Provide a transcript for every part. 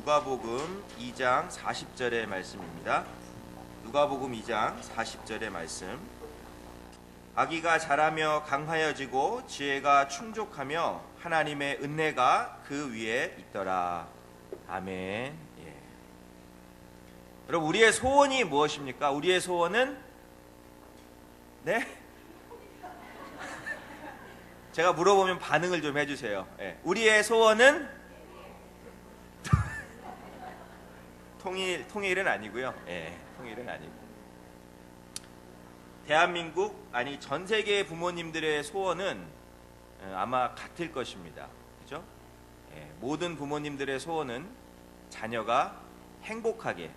누가복음 2장 40절의 말씀입니다. 누가복음 2장 40절의 말씀. 아기가 자라며 강하여지고 지혜가 충족하며 하나님의 은혜가 그 위에 있더라. 아멘. 예. 여러분, 우리의 소원이 무엇입니까? 우리의 소원은 네? 제가 물어보면 반응을 좀 해주세요. 예. 우리의 소원은 통일은 아니고요. 예, 통일은 아니고. 대한민국 아니 전 세계의 부모님들의 소원은 아마 같을 것입니다. 그죠? 예, 모든 부모님들의 소원은 자녀가 행복하게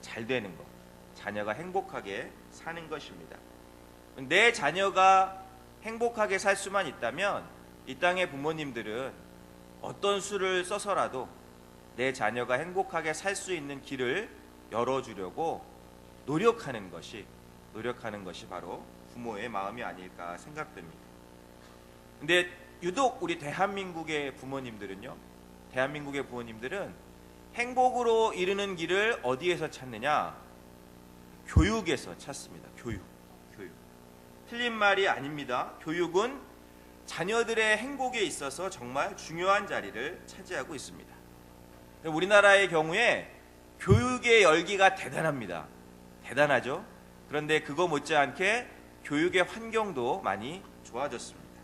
잘 되는 것, 자녀가 행복하게 사는 것입니다. 내 자녀가 행복하게 살 수만 있다면 이 땅의 부모님들은 어떤 수를 써서라도 내 자녀가 행복하게 살 수 있는 길을 열어주려고 노력하는 것이 바로 부모의 마음이 아닐까 생각됩니다. 근데 유독 우리 대한민국의 부모님들은 행복으로 이르는 길을 어디에서 찾느냐? 교육에서 찾습니다. 교육. 틀린 말이 아닙니다. 교육은 자녀들의 행복에 있어서 정말 중요한 자리를 차지하고 있습니다. 우리나라의 경우에 교육의 열기가 대단합니다. 대단하죠? 그런데 그거 못지않게 교육의 환경도 많이 좋아졌습니다.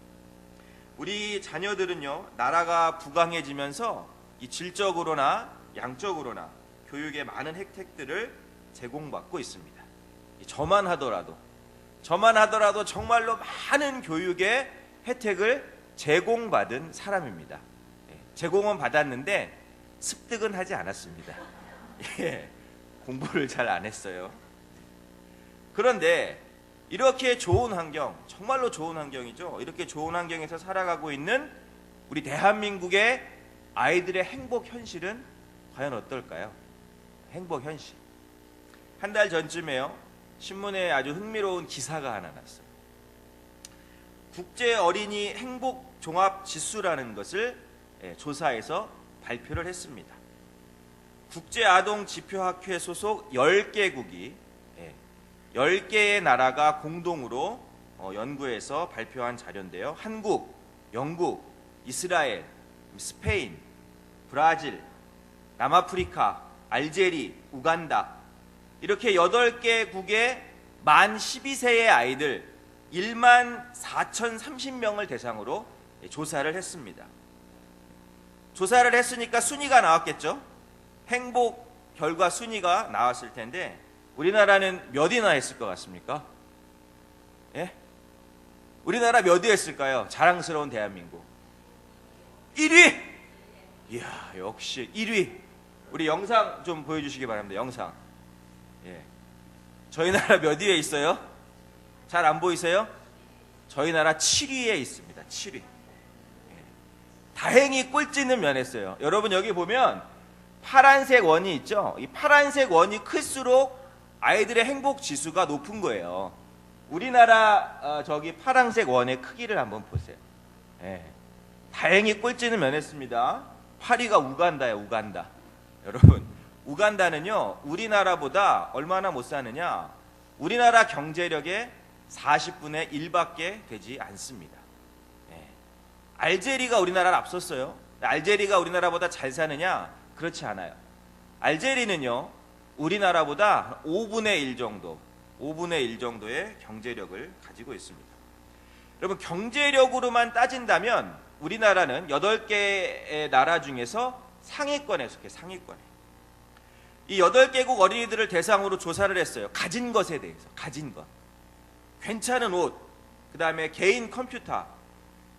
우리 자녀들은요, 나라가 부강해지면서 이 질적으로나 양적으로나 교육의 많은 혜택들을 제공받고 있습니다. 저만 하더라도 정말로 많은 교육의 혜택을 제공받은 사람입니다. 제공은 받았는데 습득은 하지 않았습니다. 공부를 잘 안 했어요. 그런데 이렇게 좋은 환경, 정말로 좋은 환경이죠. 이렇게 좋은 환경에서 살아가고 있는 우리 대한민국의 아이들의 행복 현실은 과연 어떨까요? 행복 현실. 한 달 전쯤에요, 신문에 아주 흥미로운 기사가 하나 났어요. 국제 어린이 행복 종합 지수라는 것을 조사해서 발표를 했습니다. 국제아동지표학회 소속 10개국이 10개의 나라가 공동으로 연구해서 발표한 자료인데요. 한국, 영국, 이스라엘, 스페인, 브라질, 남아프리카, 알제리, 우간다, 이렇게 8개국의 만 12세의 아이들 1만 4,030명을 대상으로 조사를 했습니다. 조사를 했으니까 순위가 나왔겠죠. 행복 결과 순위가 나왔을 텐데 우리나라는 몇이나 했을 것 같습니까? 예? 우리나라 몇 위 했을까요? 자랑스러운 대한민국 1위! 이야, 역시 1위. 우리 영상 좀 보여주시기 바랍니다. 영상. 예. 저희 나라 몇 위에 있어요? 잘 안 보이세요? 저희 나라 7위에 있습니다. 7위. 다행히 꼴찌는 면했어요. 여러분, 여기 보면 파란색 원이 있죠? 이 파란색 원이 클수록 아이들의 행복 지수가 높은 거예요. 우리나라 저기 파란색 원의 크기를 한번 보세요. 예. 다행히 꼴찌는 면했습니다. 8위가 우간다예요. 우간다. 여러분, 우간다는요, 우리나라보다 얼마나 못 사느냐? 우리나라 경제력의 40분의 1밖에 되지 않습니다. 알제리가 우리나라를 앞섰어요. 알제리가 우리나라보다 잘 사느냐? 그렇지 않아요. 알제리는요, 우리나라보다 5분의 1 정도의 경제력을 가지고 있습니다. 여러분, 경제력으로만 따진다면 우리나라는 8개의 나라 중에서 상위권에 속해. 상위권에. 이 8개국 어린이들을 대상으로 조사를 했어요. 가진 것에 대해서. 가진 것. 괜찮은 옷, 그 다음에 개인 컴퓨터,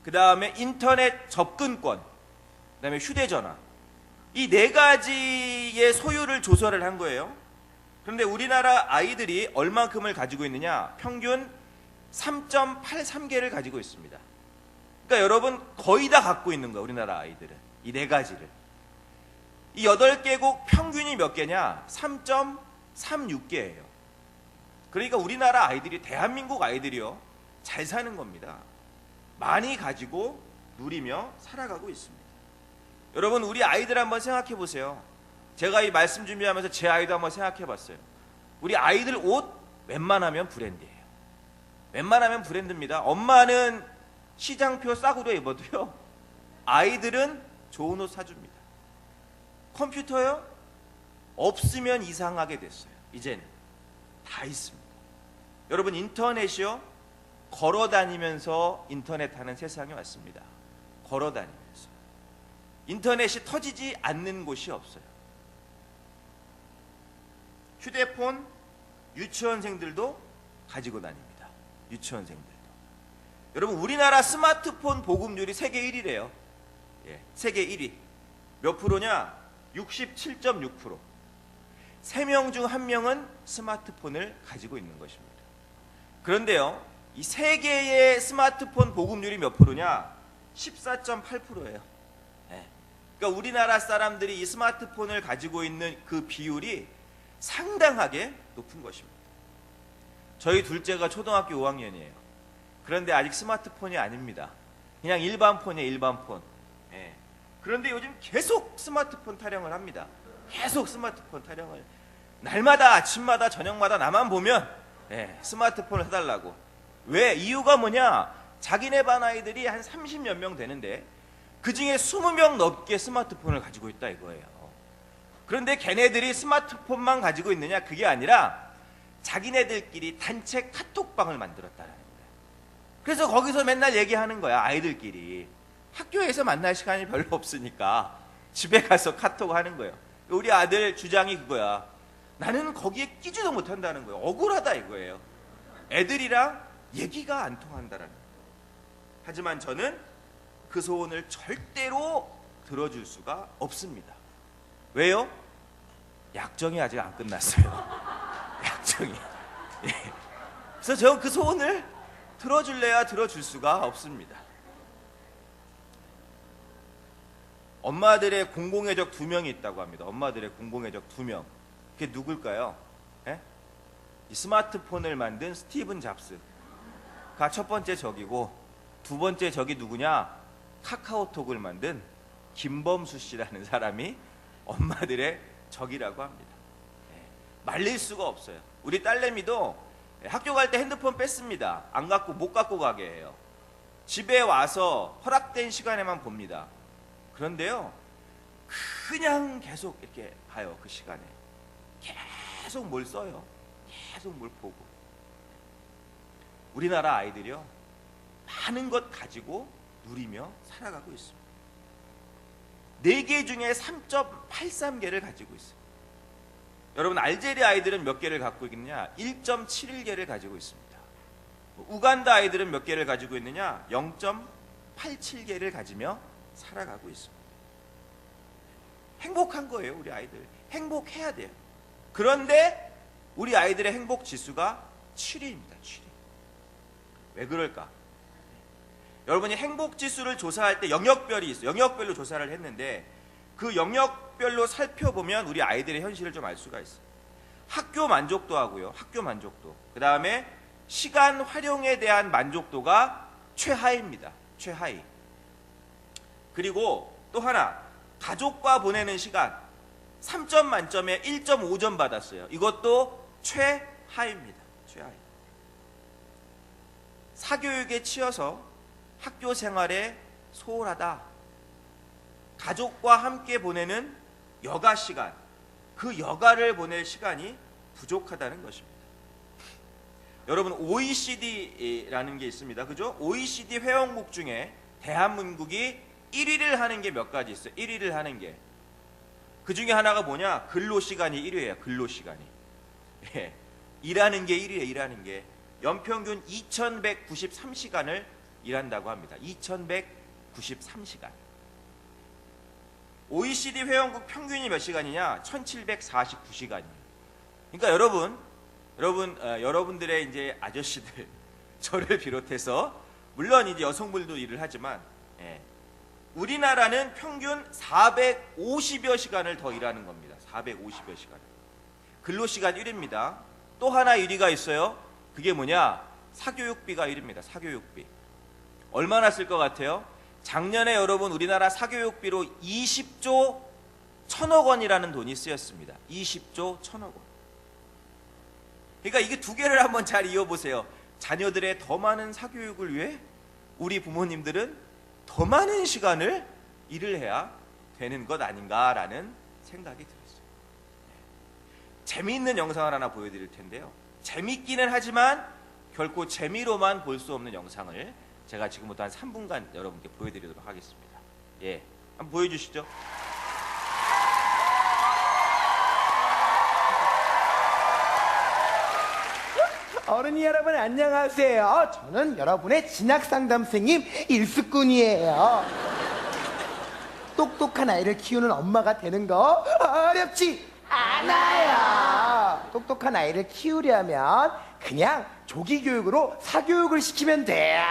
그 다음에 인터넷 접근권, 그 다음에 휴대전화, 이 4가지의 소유를 조사를 한 거예요. 그런데 우리나라 아이들이 얼만큼을 가지고 있느냐? 평균 3.83개를 가지고 있습니다. 그러니까 여러분, 거의 다 갖고 있는 거예요. 우리나라 아이들은 이 4가지를. 이 8개국 평균이 몇 개냐? 3.36개예요. 그러니까 우리나라 아이들이, 대한민국 아이들이요, 잘 사는 겁니다. 많이 가지고 누리며 살아가고 있습니다. 여러분, 우리 아이들 한번 생각해 보세요. 제가 이 말씀 준비하면서 제 아이도 한번 생각해 봤어요. 우리 아이들 옷 웬만하면 브랜드예요. 웬만하면 브랜드입니다. 엄마는 시장표 싸구려 입어도요, 아이들은 좋은 옷 사줍니다. 컴퓨터요? 없으면 이상하게 됐어요. 이제는 다 있습니다. 여러분, 인터넷이요, 걸어 다니면서 인터넷 하는 세상이 왔습니다. 걸어 다니면서 인터넷이 터지지 않는 곳이 없어요. 휴대폰 유치원생들도 가지고 다닙니다. 유치원생들도. 여러분, 우리나라 스마트폰 보급률이 세계 1위래요. 예, 세계 1위. 몇 프로냐? 67.6%. 3명 중 1명은 스마트폰을 가지고 있는 것입니다. 그런데요, 이 세계의 스마트폰 보급률이 몇 프로냐? 14.8%예요. 예. 그러니까 우리나라 사람들이 이 스마트폰을 가지고 있는 그 비율이 상당하게 높은 것입니다. 저희 둘째가 초등학교 5학년이에요. 그런데 아직 스마트폰이 아닙니다. 그냥 일반 폰이에요, 일반 폰. 예. 그런데 요즘 계속 스마트폰 타령을 합니다. 계속 스마트폰 타령을. 날마다, 아침마다, 저녁마다 나만 보면 스마트폰을 해달라고. 왜? 이유가 뭐냐? 자기네 반 아이들이 한 30몇 명 되는데 그 중에 20명 넘게 스마트폰을 가지고 있다 이거예요. 그런데 걔네들이 스마트폰만 가지고 있느냐? 그게 아니라 자기네들끼리 단체 카톡방을 만들었다는 거예요. 그래서 거기서 맨날 얘기하는 거야, 아이들끼리. 학교에서 만날 시간이 별로 없으니까 집에 가서 카톡 하는 거예요. 우리 아들 주장이 그거야. 나는 거기에 끼지도 못한다는 거예요. 억울하다 이거예요. 애들이랑 얘기가 안 통한다라는 거예요. 하지만 저는 그 소원을 절대로 들어줄 수가 없습니다. 왜요? 약정이 아직 안 끝났어요. 약정이. 예. 그래서 저는 그 소원을 들어줄래야 들어줄 수가 없습니다. 엄마들의 공공의 적 2명이 있다고 합니다. 엄마들의 공공의 적 2명. 그게 누굴까요? 예? 이 스마트폰을 만든 스티븐 잡스가 첫 번째 적이고, 두 번째 적이 누구냐? 카카오톡을 만든 김범수 씨라는 사람이 엄마들의 적이라고 합니다. 예. 말릴 수가 없어요. 우리 딸내미도 학교 갈 때 핸드폰 뺐습니다. 안 갖고, 못 갖고 가게 해요. 집에 와서 허락된 시간에만 봅니다. 그런데요, 그냥 계속 이렇게 봐요. 그 시간에 계속 뭘 써요. 계속 뭘 보고. 우리나라 아이들이요, 많은 것 가지고 누리며 살아가고 있습니다. 4개 중에 3.83개를 가지고 있어요. 여러분, 알제리 아이들은 몇 개를 갖고 있느냐? 1.71개를 가지고 있습니다. 우간다 아이들은 몇 개를 가지고 있느냐? 0.87개를 가지며 살아가고 있습니다. 행복한 거예요, 우리 아이들. 행복해야 돼요. 그런데 우리 아이들의 행복 지수가 7위입니다. 7위. 왜 그럴까? 여러분이 행복 지수를 조사할 때 영역별이 있어요. 영역별로 조사를 했는데 그 영역별로 살펴보면 우리 아이들의 현실을 좀 알 수가 있어요. 학교 만족도하고요, 학교 만족도. 그 다음에 시간 활용에 대한 만족도가 최하입니다. 최하위. 그리고 또 하나, 가족과 보내는 시간 3점 만점에 1.5점 받았어요. 이것도 최하입니다. 최하위. 사교육에 치여서 학교 생활에 소홀하다. 가족과 함께 보내는 여가 시간, 그 여가를 보낼 시간이 부족하다는 것입니다. 여러분, OECD라는 게 있습니다. 그죠? OECD 회원국 중에 대한민국이 1위를 하는 게 몇 가지 있어요. 1위를 하는 게. 그 중에 하나가 뭐냐? 근로시간이 1위예요. 근로시간이. 예. 일하는 게 1위예요. 일하는 게. 연평균 2193시간을 일한다고 합니다. 2193시간. OECD 회원국 평균이 몇 시간이냐? 1749시간이에요. 그러니까 여러분들의 이제 아저씨들, 저를 비롯해서 물론 이제 여성분도 일을 하지만, 우리나라는 평균 450여 시간을 더 일하는 겁니다. 450여 시간. 근로시간 1위입니다. 또 하나 1위가 있어요. 그게 뭐냐? 사교육비가 1위입니다. 사교육비. 얼마나 쓸 것 같아요? 작년에 여러분 우리나라 사교육비로 20조 천억 원이라는 돈이 쓰였습니다. 20조 1000억 원. 그러니까 이게 두 개를 한번 잘 이어보세요. 자녀들의 더 많은 사교육을 위해 우리 부모님들은 더 많은 시간을 일을 해야 되는 것 아닌가라는 생각이 들었어요. 재미있는 영상을 하나 보여드릴 텐데요. 재밌기는 하지만 결코 재미로만 볼 수 없는 영상을 제가 지금부터 한 3분간 여러분께 보여드리도록 하겠습니다. 예, 한번 보여주시죠. 어른이 여러분 안녕하세요. 저는 여러분의 진학상담생님 일수꾼이에요. 똑똑한 아이를 키우는 엄마가 되는 거 어렵지 않아요. 똑똑한 아이를 키우려면 그냥 조기교육으로 사교육을 시키면 돼요.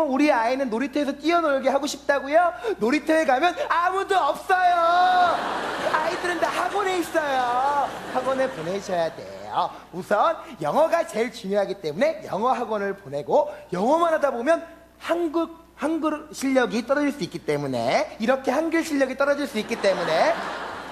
우리 아이는 놀이터에서 뛰어놀게 하고 싶다고요? 놀이터에 가면 아무도 없어요. 아이들은 다 학원에 있어요. 학원에 보내셔야 돼요. 우선 영어가 제일 중요하기 때문에 영어 학원을 보내고, 영어만 하다 보면 한글 실력이 떨어질 수 있기 때문에, 이렇게 한글 실력이 떨어질 수 있기 때문에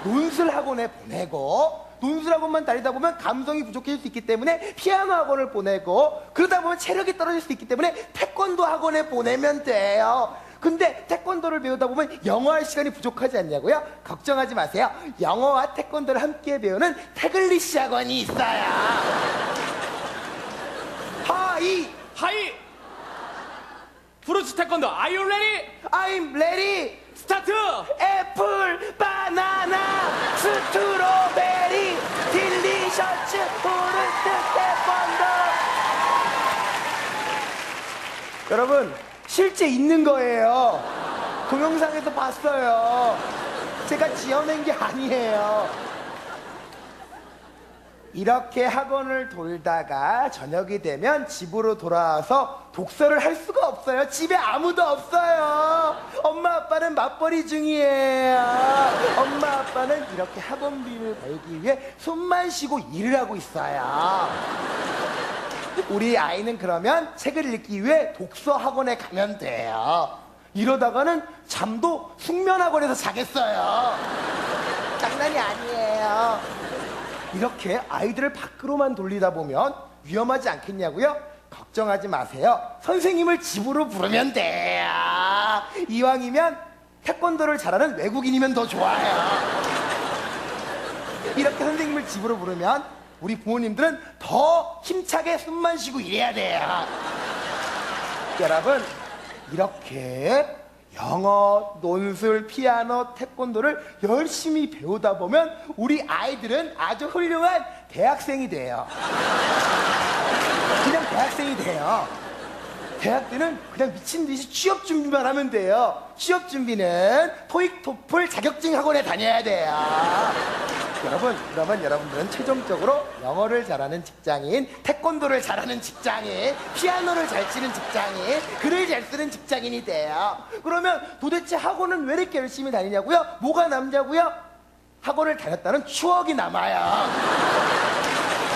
논술 학원에 보내고, 논술 학원만 다니다 보면 감성이 부족해질 수 있기 때문에 피아노 학원을 보내고, 그러다 보면 체력이 떨어질 수 있기 때문에 태권도 학원에 보내면 돼요. 근데 태권도를 배우다 보면 영어할 시간이 부족하지 않냐고요? 걱정하지 마세요. 영어와 태권도를 함께 배우는 태글리시 학원이 있어요. 하이 프루츠 태권도 Are you ready? I'm ready. 스타트! 애플, 바나나, 스트로베리, 딜리셔츠, 오르트 태권도. 여러분, 실제 있는 거예요. 동영상에서 봤어요. 제가 지어낸 게 아니에요. 이렇게 학원을 돌다가 저녁이 되면 집으로 돌아와서 독서를 할 수가 없어요. 집에 아무도 없어요. 엄마 아빠는 맞벌이 중이에요. 엄마 아빠는 이렇게 학원비를 벌기 위해 숨만 쉬고 일을 하고 있어요. 우리 아이는 그러면 책을 읽기 위해 독서 학원에 가면 돼요. 이러다가는 잠도 숙면학원에서 자겠어요. 장난이 아니에요. 이렇게 아이들을 밖으로만 돌리다 보면 위험하지 않겠냐고요? 걱정하지 마세요. 선생님을 집으로 부르면 돼요. 이왕이면 태권도를 잘하는 외국인이면 더 좋아요. 이렇게 선생님을 집으로 부르면 우리 부모님들은 더 힘차게 숨만 쉬고 일해야 돼요. 여러분, 이렇게 영어, 논술, 피아노, 태권도를 열심히 배우다 보면 우리 아이들은 아주 훌륭한 대학생이 돼요. 그냥 대학생이 돼요. 대학 때는 그냥 미친 듯이 취업 준비만 하면 돼요. 취업 준비는 토익, 토플 자격증 학원에 다녀야 돼요. 여러분, 그러면 여러분들은 최종적으로 영어를 잘하는 직장인, 태권도를 잘하는 직장인, 피아노를 잘 치는 직장인, 글을 잘 쓰는 직장인이 돼요. 그러면 도대체 학원은 왜 이렇게 열심히 다니냐고요? 뭐가 남자고요? 학원을 다녔다는 추억이 남아요.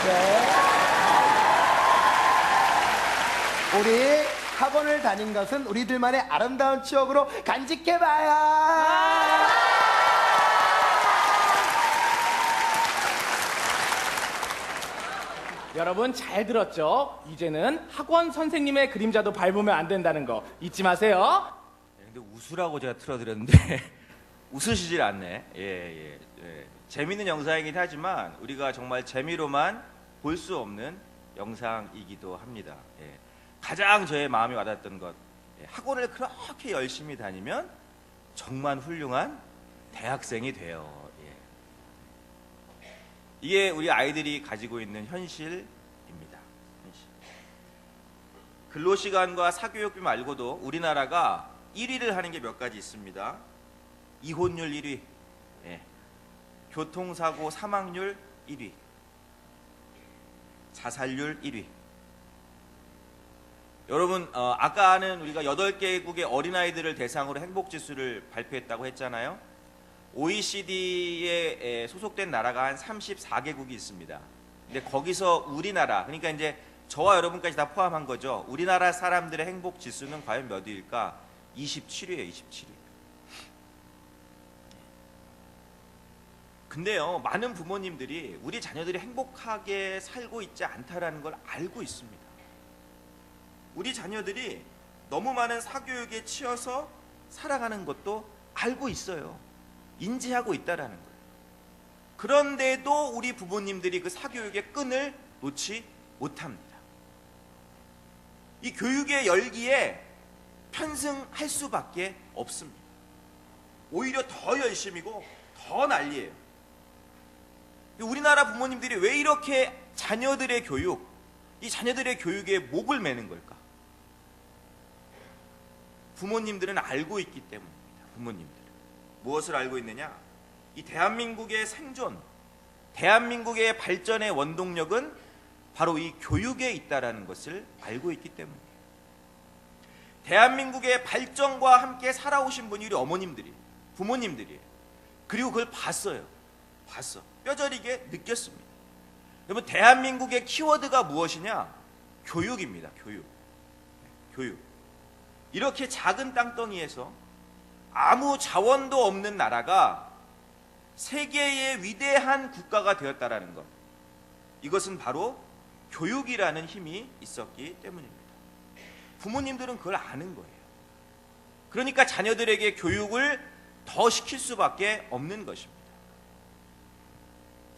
네. 우리 학원을 다닌 것은 우리들만의 아름다운 추억으로 간직해봐요. 여러분 잘 들었죠? 이제는 학원 선생님의 그림자도 밟으면 안 된다는 거 잊지 마세요. 근데 웃으라고 제가 틀어드렸는데 웃으시질 않네. 예. 재밌는 영상이긴 하지만 우리가 정말 재미로만 볼 수 없는 영상이기도 합니다. 예. 가장 저의 마음이 와닿았던 것, 학원을 그렇게 열심히 다니면 정말 훌륭한 대학생이 돼요. 예. 이게 우리 아이들이 가지고 있는 현실입니다. 현실. 근로시간과 사교육비 말고도 우리나라가 1위를 하는 게 몇 가지 있습니다. 이혼율 1위, 교통사고 사망률 1위, 자살률 1위. 여러분, 아까는 우리가 8개국의 어린아이들을 대상으로 행복지수를 발표했다고 했잖아요. OECD에 소속된 나라가 한 34개국이 있습니다. 근데 거기서 우리나라, 그러니까 이제 저와 여러분까지 다 포함한 거죠. 우리나라 사람들의 행복지수는 과연 몇 위일까? 27위예요, 27위. 근데요, 많은 부모님들이 우리 자녀들이 행복하게 살고 있지 않다라는 걸 알고 있습니다. 우리 자녀들이 너무 많은 사교육에 치여서 살아가는 것도 알고 있어요. 인지하고 있다라는 거예요. 그런데도 우리 부모님들이 그 사교육의 끈을 놓지 못합니다. 이 교육의 열기에 편승할 수밖에 없습니다. 오히려 더 열심이고 더 난리예요. 우리나라 부모님들이 왜 이렇게 자녀들의 교육, 이 자녀들의 교육에 목을 매는 걸까? 부모님들은 알고 있기 때문입니다. 부모님들은 무엇을 알고 있느냐? 이 대한민국의 생존, 대한민국의 발전의 원동력은 바로 이 교육에 있다라는 것을 알고 있기 때문이에요. 대한민국의 발전과 함께 살아오신 분이 우리 어머님들이, 부모님들이에요. 그리고 그걸 봤어요. 뼈저리게 느꼈습니다. 여러분, 대한민국의 키워드가 무엇이냐? 교육입니다. 교육. 이렇게 작은 땅덩이에서 아무 자원도 없는 나라가 세계의 위대한 국가가 되었다라는 것, 이것은 바로 교육이라는 힘이 있었기 때문입니다. 부모님들은 그걸 아는 거예요. 그러니까 자녀들에게 교육을 더 시킬 수밖에 없는 것입니다.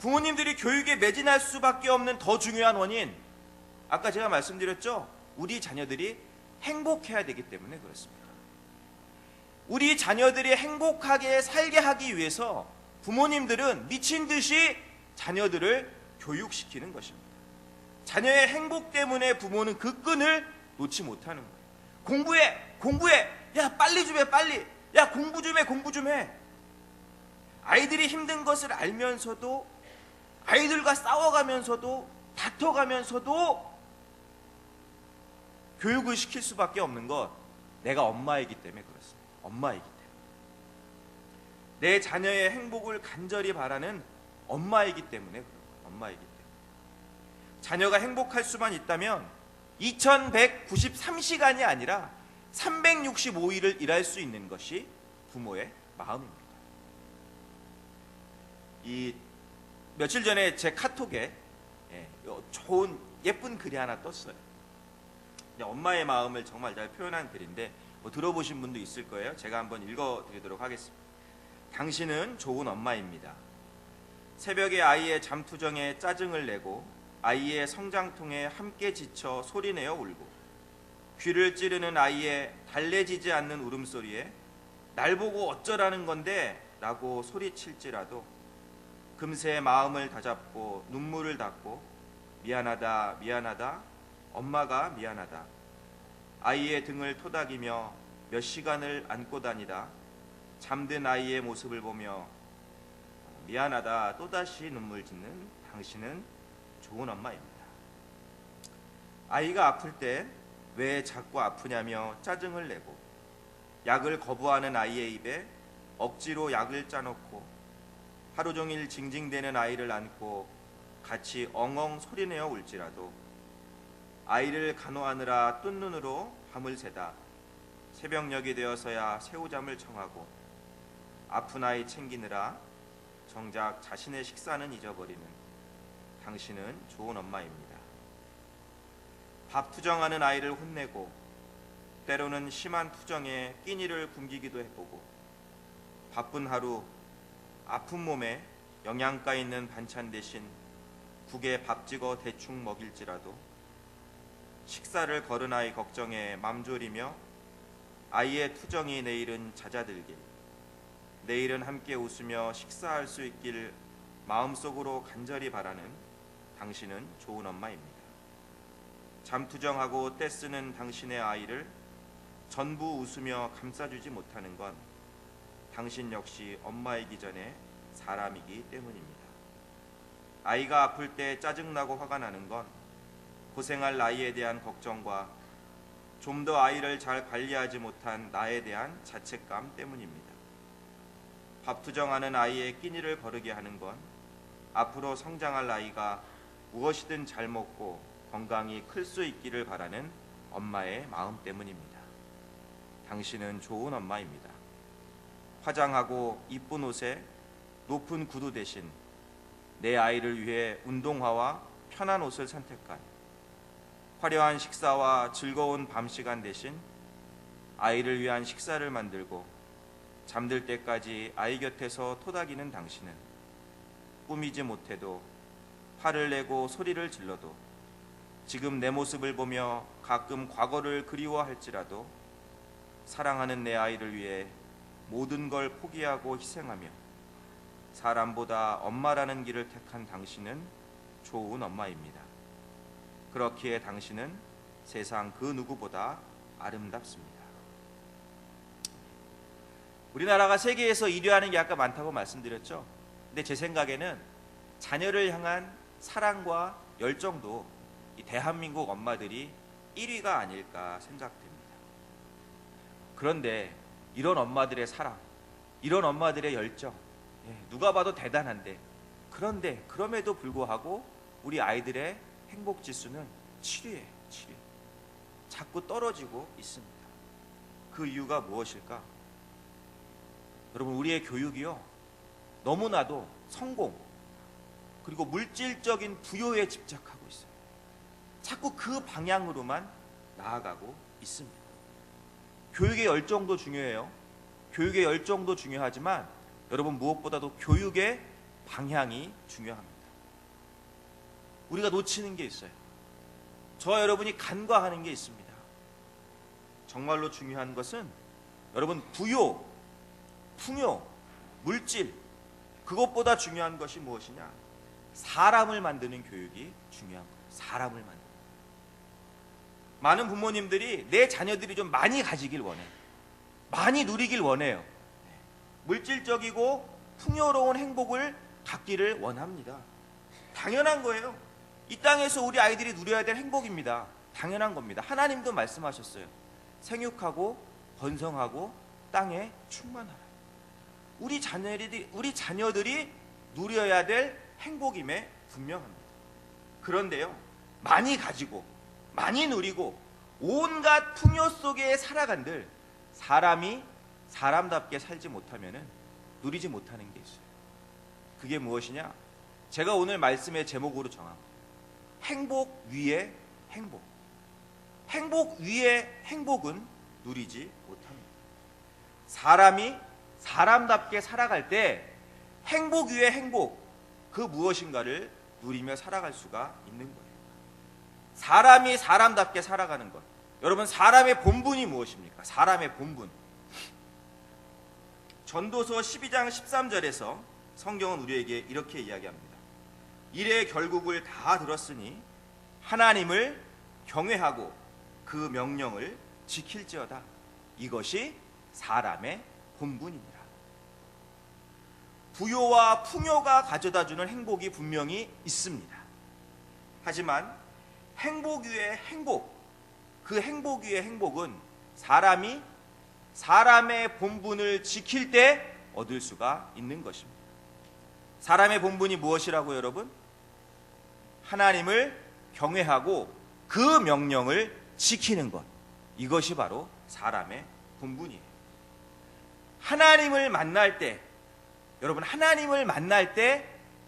부모님들이 교육에 매진할 수밖에 없는 더 중요한 원인, 아까 제가 말씀드렸죠? 우리 자녀들이 행복해야 되기 때문에 그렇습니다. 우리 자녀들이 행복하게 살게 하기 위해서 부모님들은 미친 듯이 자녀들을 교육시키는 것입니다. 자녀의 행복 때문에 부모는 그 끈을 놓지 못하는 거예요. 공부해. 야, 빨리 좀 해, 빨리. 야, 공부 좀 해. 아이들이 힘든 것을 알면서도, 아이들과 싸워가면서도, 다퉈가면서도 교육을 시킬 수밖에 없는 것, 내가 엄마이기 때문에 그렇습니다. 엄마이기 때문에. 내 자녀의 행복을 간절히 바라는 엄마이기 때문에 그런 거예요. 엄마이기 때문에. 자녀가 행복할 수만 있다면 2193시간이 아니라 365일을 일할 수 있는 것이 부모의 마음입니다. 이 며칠 전에 제 카톡에 좋은 예쁜 글이 하나 떴어요. 엄마의 마음을 정말 잘 표현한 글인데 들어보신 분도 있을 거예요. 제가 한번 읽어드리도록 하겠습니다. 당신은 좋은 엄마입니다. 새벽에 아이의 잠투정에 짜증을 내고 아이의 성장통에 함께 지쳐 소리내어 울고 귀를 찌르는 아이의 달래지지 않는 울음소리에 날 보고 어쩌라는 건데 라고 소리칠지라도 금세 마음을 다잡고 눈물을 닦고 미안하다 엄마가 미안하다 아이의 등을 토닥이며 몇 시간을 안고 다니다 잠든 아이의 모습을 보며 미안하다 또다시 눈물 짓는 당신은 좋은 엄마입니다. 아이가 아플 때 왜 자꾸 아프냐며 짜증을 내고 약을 거부하는 아이의 입에 억지로 약을 짜놓고 하루 종일 징징대는 아이를 안고 같이 엉엉 소리내어 울지라도 아이를 간호하느라 뜬 눈으로 밤을 새다 새벽녘이 되어서야 새우잠을 청하고 아픈 아이 챙기느라 정작 자신의 식사는 잊어버리는 당신은 좋은 엄마입니다. 밥 투정하는 아이를 혼내고 때로는 심한 투정에 끼니를 굶기기도 해보고 바쁜 하루 아픈 몸에 영양가 있는 반찬 대신 국에 밥 찍어 대충 먹일지라도 식사를 거른 아이 걱정에 맘졸이며 아이의 투정이 내일은 잦아들길 내일은 함께 웃으며 식사할 수 있길 마음속으로 간절히 바라는 당신은 좋은 엄마입니다. 잠투정하고 떼쓰는 당신의 아이를 전부 웃으며 감싸주지 못하는 건 당신 역시 엄마이기 전에 사람이기 때문입니다. 아이가 아플 때 짜증나고 화가 나는 건 고생할 아이에 대한 걱정과 좀 더 아이를 잘 관리하지 못한 나에 대한 자책감 때문입니다. 밥 투정하는 아이의 끼니를 거르게 하는 건 앞으로 성장할 아이가 무엇이든 잘 먹고 건강히 클 수 있기를 바라는 엄마의 마음 때문입니다. 당신은 좋은 엄마입니다. 화장하고 이쁜 옷에 높은 구두 대신 내 아이를 위해 운동화와 편한 옷을 선택한, 화려한 식사와 즐거운 밤 시간 대신 아이를 위한 식사를 만들고 잠들 때까지 아이 곁에서 토닥이는 당신은 꾸미지 못해도 화를 내고 소리를 질러도 지금 내 모습을 보며 가끔 과거를 그리워할지라도 사랑하는 내 아이를 위해 모든 걸 포기하고 희생하며 사람보다 엄마라는 길을 택한 당신은 좋은 엄마입니다. 그렇기에 당신은 세상 그 누구보다 아름답습니다. 우리나라가 세계에서 1위 하는 게 아까 많다고 말씀드렸죠. 근데 제 생각에는 자녀를 향한 사랑과 열정도 이 대한민국 엄마들이 1위가 아닐까 생각됩니다. 그런데 이런 엄마들의 사랑, 이런 엄마들의 열정, 누가 봐도 대단한데, 그런데 그럼에도 불구하고 우리 아이들의 행복 지수는 7위에 7위. 자꾸 떨어지고 있습니다. 그 이유가 무엇일까? 여러분, 우리의 교육이요, 너무나도 성공 그리고 물질적인 부여에 집착하고 있어요. 자꾸 그 방향으로만 나아가고 있습니다. 교육의 열정도 중요해요. 교육의 열정도 중요하지만 여러분, 무엇보다도 교육의 방향이 중요합니다. 우리가 놓치는 게 있어요. 저와 여러분이 간과하는 게 있습니다. 정말로 중요한 것은 여러분, 부요, 풍요, 물질, 그것보다 중요한 것이 무엇이냐? 사람을 만드는 교육이 중요한 거예요. 사람을 만드는. 많은 부모님들이 내 자녀들이 좀 많이 가지길 원해요. 많이 누리길 원해요. 물질적이고 풍요로운 행복을 갖기를 원합니다. 당연한 거예요. 이 땅에서 우리 아이들이 누려야 될 행복입니다. 당연한 겁니다. 하나님도 말씀하셨어요. 생육하고 번성하고 땅에 충만하라. 우리 자녀들이 누려야 될 행복임에 분명합니다. 그런데요, 많이 가지고 많이 누리고 온갖 풍요 속에 살아간들 사람이 사람답게 살지 못하면은 누리지 못하는 게 있어요. 그게 무엇이냐? 제가 오늘 말씀의 제목으로 정한 행복 위에 행복. 행복 위에 행복은 누리지 못합니다. 사람이 사람답게 살아갈 때 행복 위에 행복, 그 무엇인가를 누리며 살아갈 수가 있는 거예요. 사람이 사람답게 살아가는 것. 여러분, 사람의 본분이 무엇입니까? 사람의 본분. 전도서 12장 13절에서 성경은 우리에게 이렇게 이야기합니다. 일의 결국을 다 들었으니 하나님을 경외하고 그 명령을 지킬지어다. 이것이 사람의 본분이니라. 부요와 풍요가 가져다주는 행복이 분명히 있습니다. 하지만 행복 위에 행복, 그 행복 위에 행복은 사람이 사람의 본분을 지킬 때 얻을 수가 있는 것입니다. 사람의 본분이 무엇이라고요, 여러분? 하나님을 경외하고 그 명령을 지키는 것. 이것이 바로 사람의 본분이에요. 하나님을 만날 때, 여러분, 하나님을 만날 때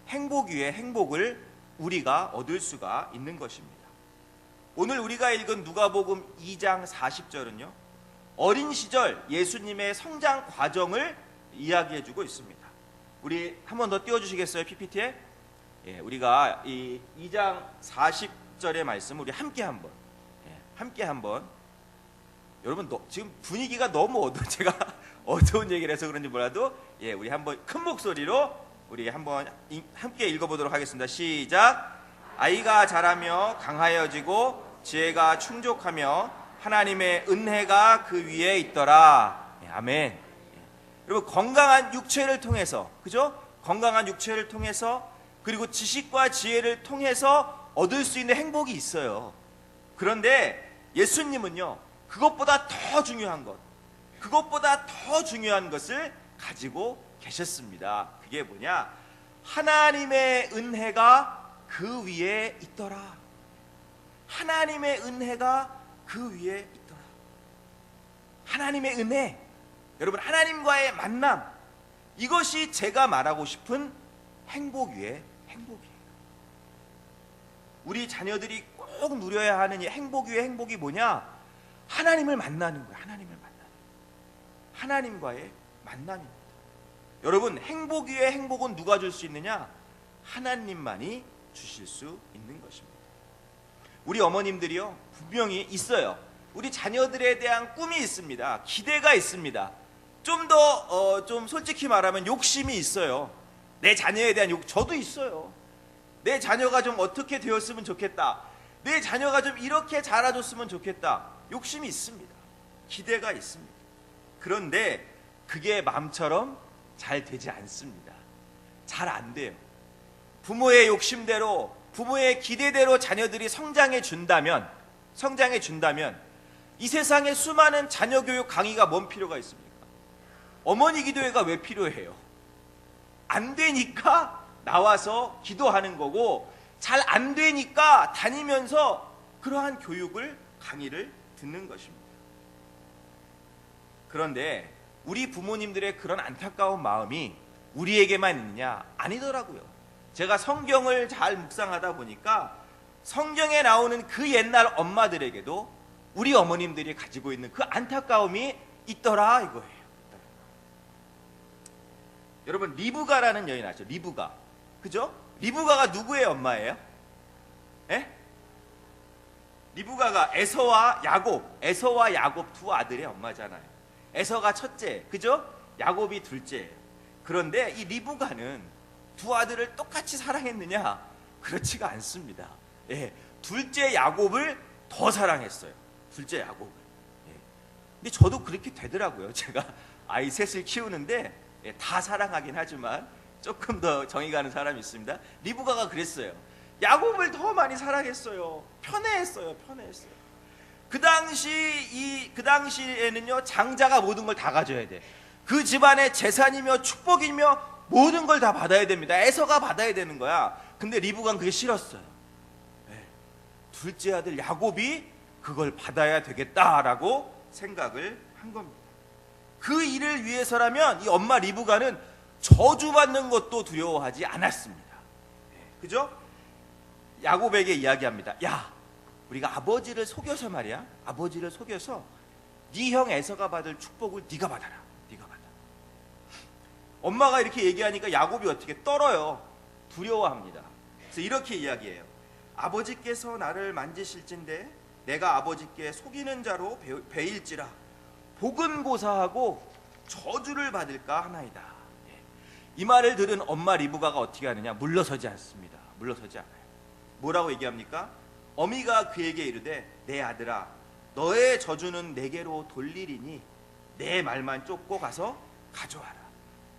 행복 위에 행복을 우리가 얻을 수가 있는 것입니다. 오늘 우리가 읽은 누가복음 2장 40절은요, 어린 시절 예수님의 성장 과정을 이야기해주고 있습니다. 우리 한 번 더 띄워주시겠어요, PPT에? 예, 우리가 이 2장 40절의 말씀 우리 함께 한번, 함께 한번. 여러분, 지금 분위기가 너무 어두워. 제가 어두운 얘기를 해서 그런지 몰라도, 우리 한번 큰 목소리로 우리 한번 함께 읽어보도록 하겠습니다. 시작. 아이가 자라며 강하여지고 지혜가 충족하며 하나님의 은혜가 그 위에 있더라. 아멘. 여러분, 건강한 육체를 통해서, 그죠? 건강한 육체를 통해서, 그리고 지식과 지혜를 통해서 얻을 수 있는 행복이 있어요. 그런데 예수님은요, 그것보다 더 중요한 것, 그것보다 더 중요한 것을 가지고 계셨습니다. 그게 뭐냐? 하나님의 은혜가 그 위에 있더라. 하나님의 은혜가 그 위에 있더라. 하나님의 은혜, 여러분, 하나님과의 만남, 이것이 제가 말하고 싶은 행복 위에 행복이에요. 우리 자녀들이 꼭 누려야 하는 이 행복 위에 행복이 뭐냐? 하나님을 만나는 거예요. 하나님과의 만남입니다. 여러분, 행복 위에 행복은 누가 줄 수 있느냐? 하나님만이 주실 수 있는 것입니다. 우리 어머님들이요, 분명히 있어요. 우리 자녀들에 대한 꿈이 있습니다. 기대가 있습니다. 좀 솔직히 말하면 욕심이 있어요. 내 자녀에 대한 저도 있어요. 내 자녀가 좀 어떻게 되었으면 좋겠다. 내 자녀가 좀 이렇게 자라줬으면 좋겠다. 욕심이 있습니다. 기대가 있습니다. 그런데 그게 마음처럼 잘 되지 않습니다. 잘 안 돼요. 부모의 욕심대로, 부모의 기대대로 자녀들이 성장해 준다면 이 세상에 수많은 자녀 교육 강의가 뭔 필요가 있습니까? 어머니 기도회가 왜 필요해요? 안 되니까 나와서 기도하는 거고, 잘 안 되니까 다니면서 그러한 교육을, 강의를 듣는 것입니다. 그런데 우리 부모님들의 그런 안타까운 마음이 우리에게만 있느냐? 아니더라고요. 제가 성경을 잘 묵상하다 보니까 성경에 나오는 그 옛날 엄마들에게도 우리 어머님들이 가지고 있는 그 안타까움이 있더라 이거예요. 여러분, 리브가라는 여인 아시죠? 리브가. 그죠? 리브가가 누구의 엄마예요? 예? 리브가가 에서와 야곱 두 아들의 엄마잖아요. 에서가 첫째, 그죠? 야곱이 둘째예요. 그런데 이 리브가는 두 아들을 똑같이 사랑했느냐? 그렇지가 않습니다. 예, 둘째 야곱을 더 사랑했어요. 둘째 야곱을. 예. 근데 저도 그렇게 되더라고요. 제가 아이 셋을 키우는데 예, 다 사랑하긴 하지만 조금 더 정이 가는 사람이 있습니다. 리브가가 그랬어요. 야곱을 더 많이 사랑했어요. 편애했어요. 그 당시에는요, 장자가 모든 걸 다 가져야 돼. 그 집안의 재산이며 축복이며 모든 걸 다 받아야 됩니다. 에서가 받아야 되는 거야. 근데 리브가는 그게 싫었어요. 네. 둘째 아들 야곱이 그걸 받아야 되겠다라고 생각을 한 겁니다. 그 일을 위해서라면 이 엄마 리브가는 저주받는 것도 두려워하지 않았습니다. 네. 그죠? 야곱에게 이야기합니다. 야, 우리가 아버지를 속여서 말이야. 아버지를 속여서 네 형 에서가 받을 축복을 네가 받아라. 엄마가 이렇게 얘기하니까 야곱이 어떻게 떨어요. 두려워합니다. 그래서 이렇게 이야기해요. 아버지께서 나를 만지실진데 내가 아버지께 속이는 자로 배일지라 복은 고사하고 저주를 받을까 하나이다. 이 말을 들은 엄마 리브가가 어떻게 하느냐? 물러서지 않습니다. 물러서지 않아요. 뭐라고 얘기합니까? 어미가 그에게 이르되 내 아들아 너의 저주는 내게로 돌리리니 내 말만 쫓고 가서 가져와라.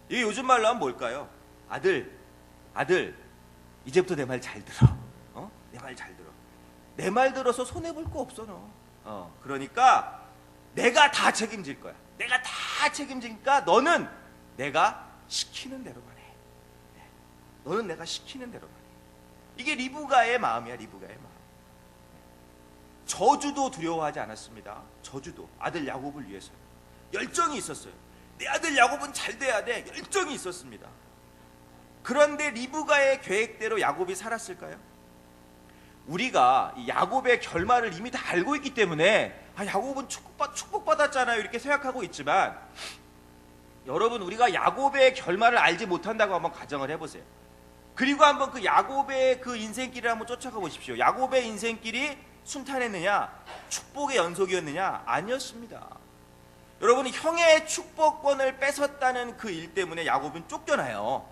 이게 요즘 말로 하면 뭘까요? 아들, 이제부터 내 말 잘 들어. 내 말 잘 들어. 내 말 들어서 손해볼 거 없어 너. 그러니까 내가 다 책임질 거야. 내가 다 책임지니까 너는 내가 시키는 대로만 해. 너는 내가 시키는 대로만 해. 이게 리브가의 마음이야, 리브가의 마음. 저주도 두려워하지 않았습니다. 저주도 아들 야곱을 위해서 열정이 있었어요. 내 아들 야곱은 잘 돼야 돼. 열정이 있었습니다. 그런데 리브가의 계획대로 야곱이 살았을까요? 우리가 이 야곱의 결말을 이미 다 알고 있기 때문에 야곱은 축복받았잖아요 이렇게 생각하고 있지만, 여러분, 우리가 야곱의 결말을 알지 못한다고 한번 가정을 해보세요. 그리고 한번 그 야곱의 그 인생길을 한번 쫓아가 보십시오. 야곱의 인생길이 순탄했느냐? 축복의 연속이었느냐? 아니었습니다. 여러분, 형의 축복권을 뺏었다는 그 일 때문에 야곱은 쫓겨나요.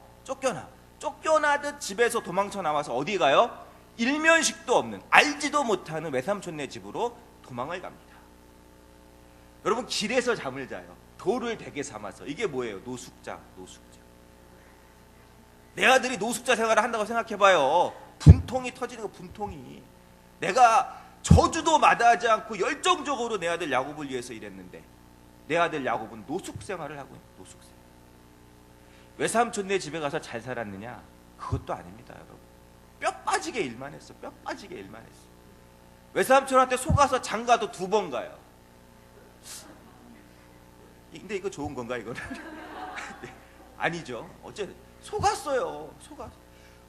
쫓겨나듯 집에서 도망쳐 나와서 어디 가요? 일면식도 없는, 알지도 못하는 외삼촌네 집으로 도망을 갑니다. 여러분, 길에서 잠을 자요. 돌을 대게 삼아서. 이게 뭐예요? 노숙자. 내 아들이 노숙자 생활을 한다고 생각해봐요. 분통이 터지는 거, 분통이. 내가 저주도 마다하지 않고 열정적으로 내 아들 야곱을 위해서 일했는데 내 아들 야곱은 노숙 생활을 하고 있는 노숙 생활. 외삼촌네 집에 가서 잘 살았느냐? 그것도 아닙니다, 여러분. 뼈 빠지게 일만 했어. 외삼촌한테 속아서 장가도 2번 가요. 근데 이거 좋은 건가, 이거는? 네. 아니죠. 어쨌든 속았어요.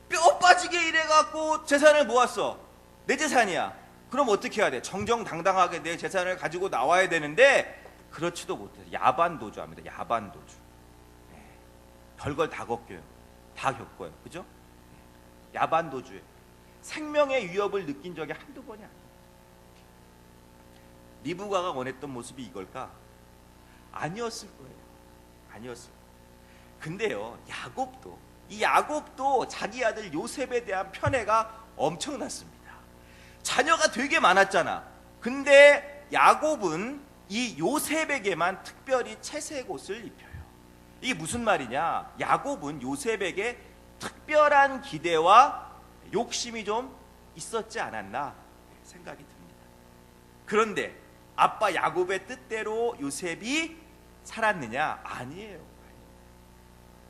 뼈 빠지게 일해갖고 재산을 모았어. 내 재산이야. 그럼 어떻게 해야 돼? 정정당당하게 내 재산을 가지고 나와야 되는데 그렇지도 못해요. 야반도주합니다. 야반도주. 네. 별걸 다 겪어요. 그죠? 네. 야반도주에 생명의 위협을 느낀 적이 한두 번이 아니에요. 리브가가 원했던 모습이 이걸까? 아니었을 거예요. 아니었을 거예요. 근데요, 야곱도 자기 아들 요셉에 대한 편애가 엄청났습니다. 자녀가 되게 많았잖아. 근데 야곱은 이 요셉에게만 특별히 채색 옷을 입혀요. 이게 무슨 말이냐? 야곱은 요셉에게 특별한 기대와 욕심이 좀 있었지 않았나 생각이 듭니다. 그런데 아빠 야곱의 뜻대로 요셉이 살았느냐? 아니에요.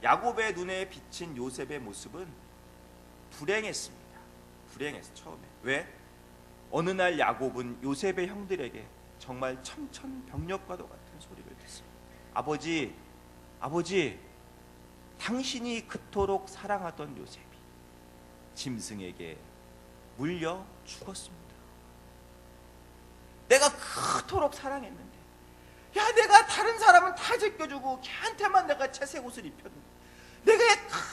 야곱의 눈에 비친 요셉의 모습은 불행했습니다. 불행했어, 처음에. 왜? 어느 날 야곱은 요셉의 형들에게 정말 천천병력과도 같은 소리를 듣습니다. 아버지, 당신이 그토록 사랑하던 요셉이 짐승에게 물려 죽었습니다. 내가 그토록 사랑했는데, 야, 내가 다른 사람은 다 제껴주고 걔한테만 내가 채색 옷을 입혔는데, 내가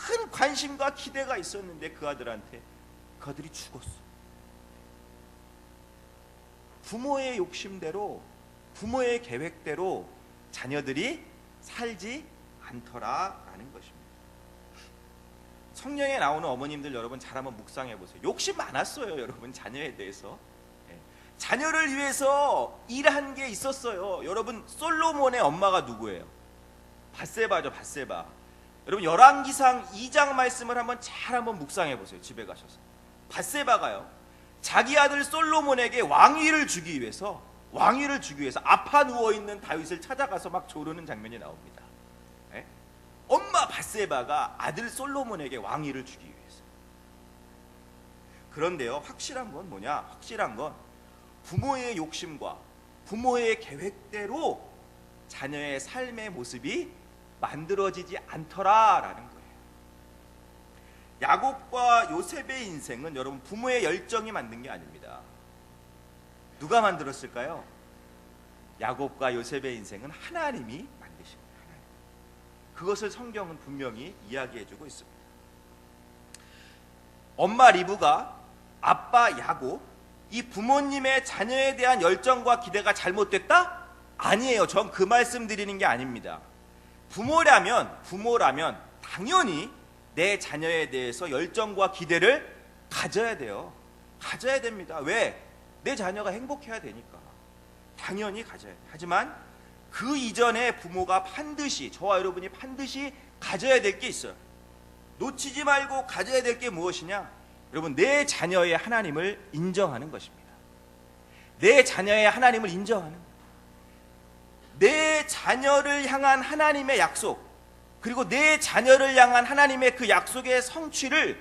큰 관심과 기대가 있었는데 그 아들한테 그 아들이 죽었어. 부모의 욕심대로, 부모의 계획대로 자녀들이 살지 않더라라는 것입니다. 성경에 나오는 어머님들 여러분 잘 한번 묵상해 보세요. 욕심 많았어요, 여러분. 자녀에 대해서. 자녀를 위해서 일한 게 있었어요. 여러분, 솔로몬의 엄마가 누구예요? 밧세바죠, 밧세바. 여러분, 열왕기상 2장 말씀을 한번 묵상해 보세요. 집에 가셔서. 밧세바가요, 자기 아들 솔로몬에게 왕위를 주기 위해서 아파 누워 있는 다윗을 찾아가서 막 조르는 장면이 나옵니다. 예? 엄마 밧세바가 아들 솔로몬에게 왕위를 주기 위해서. 그런데요, 확실한 건 뭐냐? 확실한 건 부모의 욕심과 부모의 계획대로 자녀의 삶의 모습이 만들어지지 않더라라는 거예요. 야곱과 요셉의 인생은 여러분 부모의 열정이 만든 게 아닙니다. 누가 만들었을까요? 야곱과 요셉의 인생은 하나님이 만드신 거예요. 그것을 성경은 분명히 이야기해주고 있습니다. 엄마 리브가 아빠 야곱, 이 부모님의 자녀에 대한 열정과 기대가 잘못됐다? 아니에요. 전 그 말씀 드리는 게 아닙니다. 부모라면 당연히 내 자녀에 대해서 열정과 기대를 가져야 돼요. 가져야 됩니다. 왜? 내 자녀가 행복해야 되니까. 당연히 가져야 돼요. 하지만 그 이전에 부모가 반드시, 저와 여러분이 반드시 가져야 될 게 있어요. 놓치지 말고 가져야 될 게 무엇이냐? 여러분, 내 자녀의 하나님을 인정하는 것입니다. 내 자녀의 하나님을 인정하는 거예요. 내 자녀를 향한 하나님의 약속, 그리고 내 자녀를 향한 하나님의 그 약속의 성취를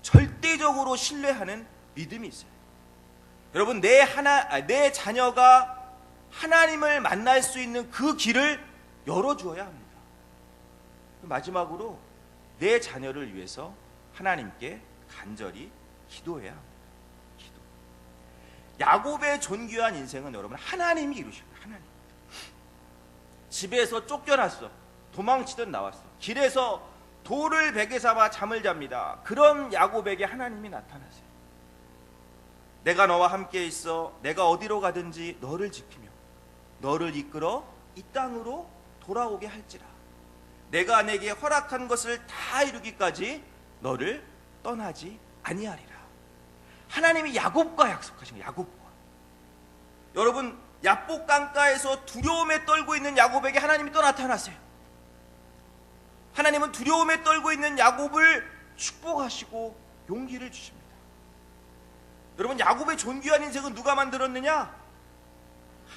절대적으로 신뢰하는 믿음이 있어요. 여러분, 내 자녀가 하나님을 만날 수 있는 그 길을 열어주어야 합니다. 마지막으로 내 자녀를 위해서 하나님께 간절히 기도해야 합니다. 기도. 야곱의 존귀한 인생은 여러분 하나님이 이루신 거예요. 하나님. 집에서 쫓겨났어. 도망치던 나왔어. 길에서 돌을 베개 삼아 잠을 잡니다. 그런 야곱에게 하나님이 나타나세요. 내가 너와 함께 있어. 내가 어디로 가든지 너를 지키며 너를 이끌어 이 땅으로 돌아오게 할지라. 내가 내게 허락한 것을 다 이루기까지 너를 떠나지 아니하리라. 하나님이 야곱과 약속하신 거예요. 야곱과. 여러분, 야복 강가에서 두려움에 떨고 있는 야곱에게 하나님이 또 나타나세요. 하나님은 두려움에 떨고 있는 야곱을 축복하시고 용기를 주십니다. 여러분, 야곱의 존귀한 인생은 누가 만들었느냐?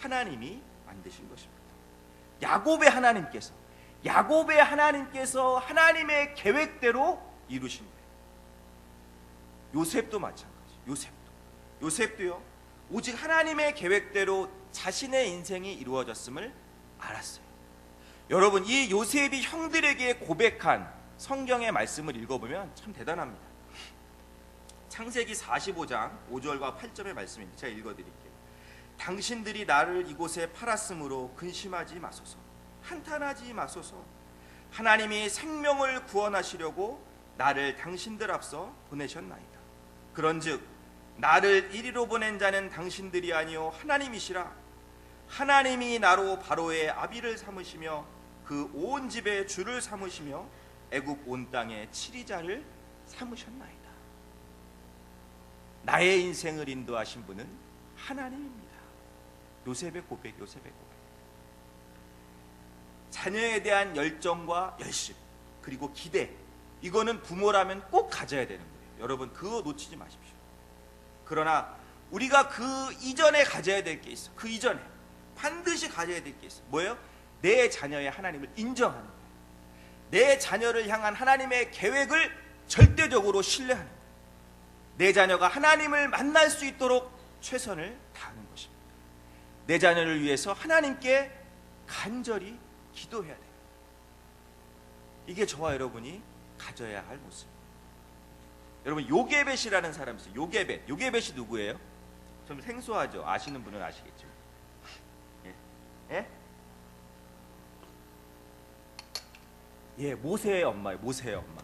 하나님이 만드신 것입니다. 야곱의 하나님께서 하나님의 계획대로 이루신 거예요. 요셉도 마찬가지. 요셉도요, 오직 하나님의 계획대로 자신의 인생이 이루어졌음을 알았어요. 여러분, 이 요셉이 형들에게 고백한 성경의 말씀을 읽어보면 참 대단합니다. 창세기 45장 5절과 8절의 말씀입니다. 제가 읽어드릴게요. 당신들이 나를 이곳에 팔았으므로 근심하지 마소서, 한탄하지 마소서. 하나님이 생명을 구원하시려고 나를 당신들 앞서 보내셨나이다. 그런즉 나를 이리로 보낸 자는 당신들이 아니요 하나님이시라. 하나님이 나로 바로의 아비를 삼으시며 그 온 집에 주를 삼으시며 애굽 온 땅에 치리자를 삼으셨나이다. 나의 인생을 인도하신 분은 하나님입니다. 요셉의 고백, 요셉의 고백. 자녀에 대한 열정과 열심, 그리고 기대, 이거는 부모라면 꼭 가져야 되는 거예요. 여러분, 그거 놓치지 마십시오. 그러나 우리가 그 이전에 가져야 될 게 있어. 그 이전에 반드시 가져야 될 게 있어. 뭐예요? 내 자녀의 하나님을 인정하는 거예요. 내 자녀를 향한 하나님의 계획을 절대적으로 신뢰하는 거예요. 내 자녀가 하나님을 만날 수 있도록 최선을 다하는 것입니다. 내 자녀를 위해서 하나님께 간절히 기도해야 돼요. 이게 저와 여러분이 가져야 할 모습입니다. 여러분, 요게벳이라는 사람이 있어요. 요게벳이 누구예요? 좀 생소하죠? 아시는 분은 아시겠죠? 예? 예, 모세의 엄마예요. 모세의 엄마.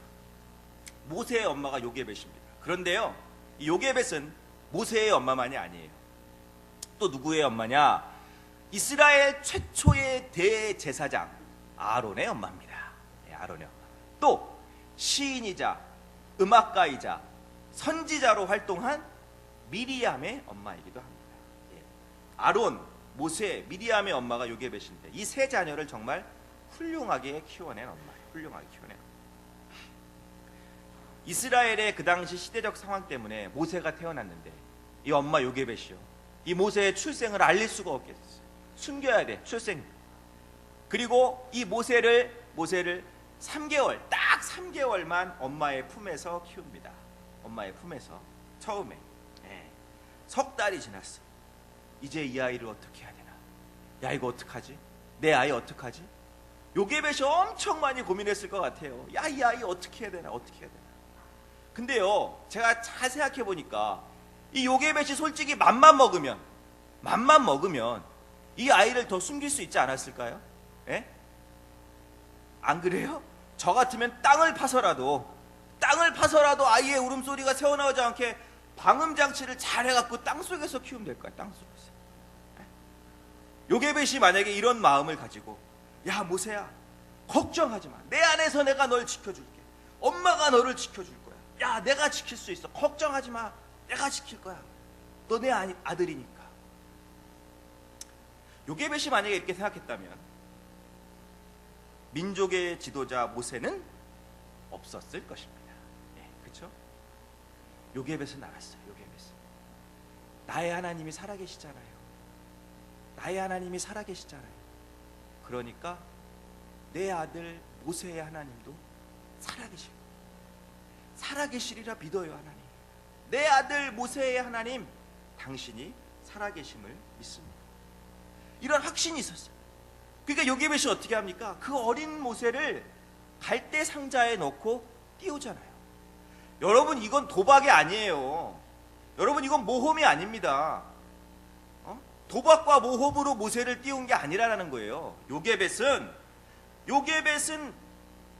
모세의 엄마가 요게벳입니다. 그런데요, 이 요게벳은 모세의 엄마만이 아니에요. 또 누구의 엄마냐? 이스라엘 최초의 대제사장 아론의 엄마입니다. 예, 아론의 엄마. 또 시인이자 음악가이자 선지자로 활동한 미리암의 엄마이기도 합니다. 예. 아론, 모세, 미리암의 엄마가 요게벳인데 이 세 자녀를 정말 훌륭하게 키워낸 엄마예요. 훌륭하게 키워낸 엄마. 이스라엘의 그 당시 시대적 상황 때문에 모세가 태어났는데 이 엄마 요게벳이요, 이 모세의 출생을 알릴 수가 없겠어요. 숨겨야 돼, 출생. 그리고 이 모세를 3개월, 딱 3개월만 엄마의 품에서 키웁니다. 엄마의 품에서 처음에. 석 달이 지났어. 이제 이 아이를 어떻게 해야 되나? 야, 이거 어떡하지? 내 아이 어떡하지? 요게벳이 엄청 많이 고민했을 것 같아요. 야, 이 아이 어떻게 해야 되나? 어떻게 해야 되나? 근데요, 제가 잘 생각해 보니까 이 요게벳이 솔직히 맘만 먹으면 이 아이를 더 숨길 수 있지 않았을까요? 예? 안 그래요? 저 같으면 땅을 파서라도 아이의 울음소리가 새어나오지 않게 방음장치를 잘 해갖고 땅속에서 키우면 될 거야. 땅속에서. 요게벳이 만약에 이런 마음을 가지고, 야, 모세야, 걱정하지 마. 내 안에서 내가 널 지켜줄게. 엄마가 너를 지켜줄 거야. 야, 내가 지킬 수 있어. 걱정하지 마. 내가 지킬 거야. 너 내 아들이니까. 요게벳이 만약에 이렇게 생각했다면 민족의 지도자 모세는 없었을 것입니다. 그렇죠? 요게벳은 알았어요. 요게벳은 나의 하나님이 살아계시잖아요. 그러니까 내 아들 모세의 하나님도 살아계시리라 믿어요. 하나님, 내 아들 모세의 하나님, 당신이 살아계심을 믿습니다. 이런 확신이 있었어요. 그러니까 요게벳이 어떻게 합니까? 그 어린 모세를 갈대 상자에 넣고 띄우잖아요. 여러분, 이건 도박이 아니에요. 여러분, 이건 모험이 아닙니다. 도박과 모험으로 모세를 띄운 게 아니라는 거예요. 요게벳은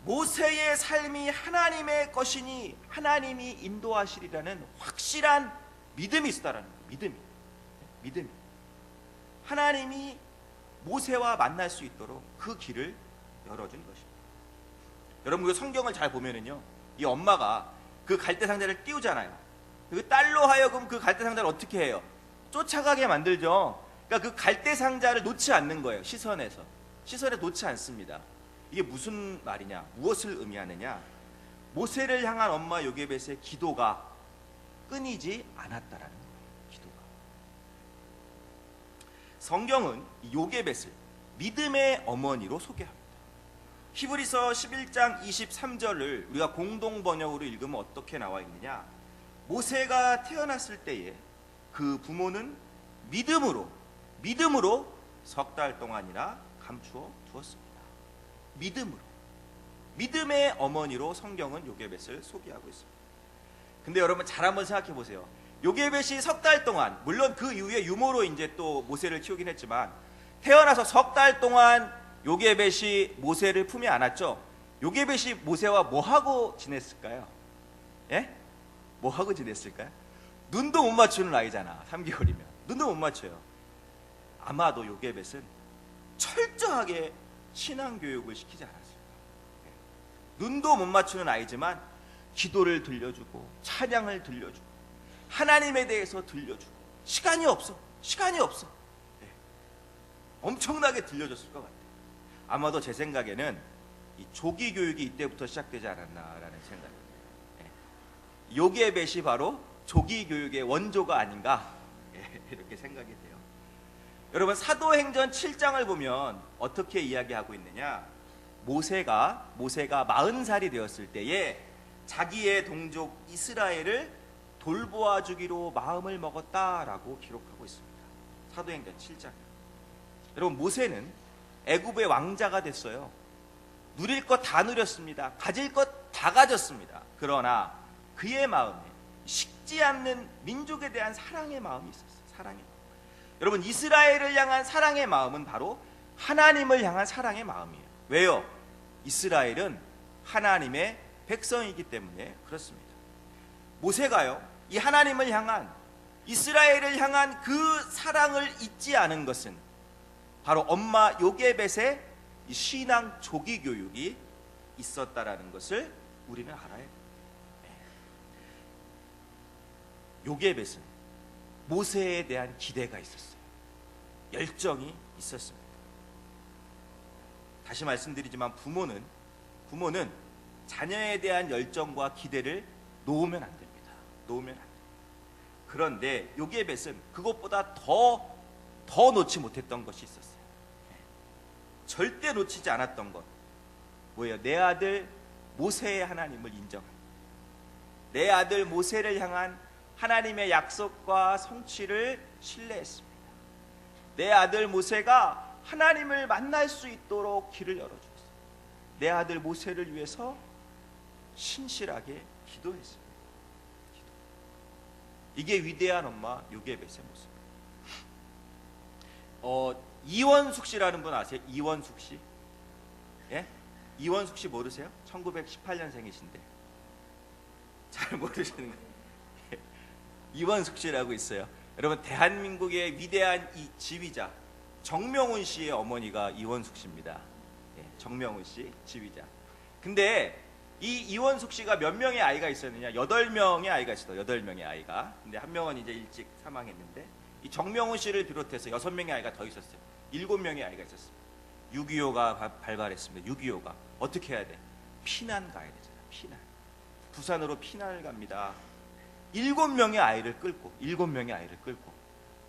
모세의 삶이 하나님의 것이니 하나님이 인도하시리라는 확실한 믿음이 있었다라는 거예요. 믿음이. 하나님이 모세와 만날 수 있도록 그 길을 열어준 것입니다. 여러분, 그 성경을 잘 보면은요, 이 엄마가 그 갈대 상자를 띄우잖아요. 그 딸로 하여금 그 갈대 상자를 어떻게 해요? 쫓아가게 만들죠. 그러니까 그 갈대 상자를 놓지 않는 거예요. 시선에 놓지 않습니다. 이게 무슨 말이냐? 무엇을 의미하느냐? 모세를 향한 엄마 요게벳의 기도가 끊이지 않았다라는 거예요. 기도가. 성경은 요게벳을 믿음의 어머니로 소개합니다. 히브리서 11장 23절을 우리가 공동 번역으로 읽으면 어떻게 나와 있느냐? 모세가 태어났을 때에 그 부모는 믿음으로 석 달 동안이나 감추어 두었습니다. 믿음으로, 믿음의 어머니로 성경은 요게벳을 소개하고 있습니다. 근데 여러분 잘 한번 생각해 보세요. 요게벳이 석 달 동안, 물론 그 이후에 유모로 이제 또 모세를 키우긴 했지만, 태어나서 석 달 동안 요게벳이 모세를 품에 안았죠. 요게벳이 모세와 뭐 하고 지냈을까요? 예? 뭐 하고 지냈을까요? 눈도 못 맞추는 아이잖아. 3개월이면 눈도 못 맞춰요. 아마도 요게벳은 철저하게 신앙 교육을 시키지 않았을까. 눈도 못 맞추는 아이지만 기도를 들려주고 찬양을 들려주고 하나님에 대해서 들려주고, 시간이 없어. 엄청나게 들려줬을 것 같아요. 아마도 제 생각에는 이 조기 교육이 이때부터 시작되지 않았나라는 생각이에요. 요게벳이 바로 조기 교육의 원조가 아닌가, 이렇게 생각이 돼요. 여러분 사도행전 7장을 보면 어떻게 이야기하고 있느냐? 모세가 40살이 되었을 때에 자기의 동족 이스라엘을 돌보아 주기로 마음을 먹었다라고 기록하고 있습니다. 사도행전 7장. 여러분 모세는 애굽의 왕자가 됐어요. 누릴 것 다 누렸습니다. 가질 것 다 가졌습니다. 그러나 그의 마음에 식지 않는 민족에 대한 사랑의 마음이 있었어요. 사랑의 마음. 여러분 이스라엘을 향한 사랑의 마음은 바로 하나님을 향한 사랑의 마음이에요. 왜요? 이스라엘은 하나님의 백성이기 때문에 그렇습니다. 모세가요, 이 하나님을 향한, 이스라엘을 향한 그 사랑을 잊지 않은 것은 바로 엄마 요게벳의 이 신앙 조기 교육이 있었다라는 것을 우리는 알아야 돼요. 요게벳은 모세에 대한 기대가 있었어요. 열정이 있었습니다. 다시 말씀드리지만 부모는 자녀에 대한 열정과 기대를 놓으면 안 됩니다. 놓으면 안 돼요. 그런데 요게벳은 그것보다 더 놓지 못했던 것이 있었어요. 절대 놓치지 않았던 것 뭐예요? 내 아들 모세의 하나님을 인정합니다. 내 아들 모세를 향한 하나님의 약속과 성취를 신뢰했습니다. 내 아들 모세가 하나님을 만날 수 있도록 길을 열어주었습니다. 내 아들 모세를 위해서 신실하게 기도했습니다. 이게 위대한 엄마 요게벳의 모습입니다. 이원숙 씨라는 분 아세요? 이원숙 씨? 예? 이원숙 씨 모르세요? 1918년생이신데 잘 모르시는 거예요. 이원숙 씨라고 있어요. 여러분 대한민국의 위대한 이 지휘자 정명훈 씨의 어머니가 이원숙 씨입니다. 예, 정명훈 씨 지휘자. 근데 이 이원숙 씨가 몇 명의 아이가 있었느냐? 8명의 아이가 있어요. 8명의 아이가. 근데 한 명은 이제 일찍 사망했는데 이 정명훈 씨를 비롯해서 6명의 아이가 더 있었어요. 7명의 아이가 있었습니다. 6.25가 발발했습니다. 6.25가 어떻게 해야 돼? 피난 가야 되잖아. 피난. 부산으로 피난을 갑니다. 7명의 아이를 끌고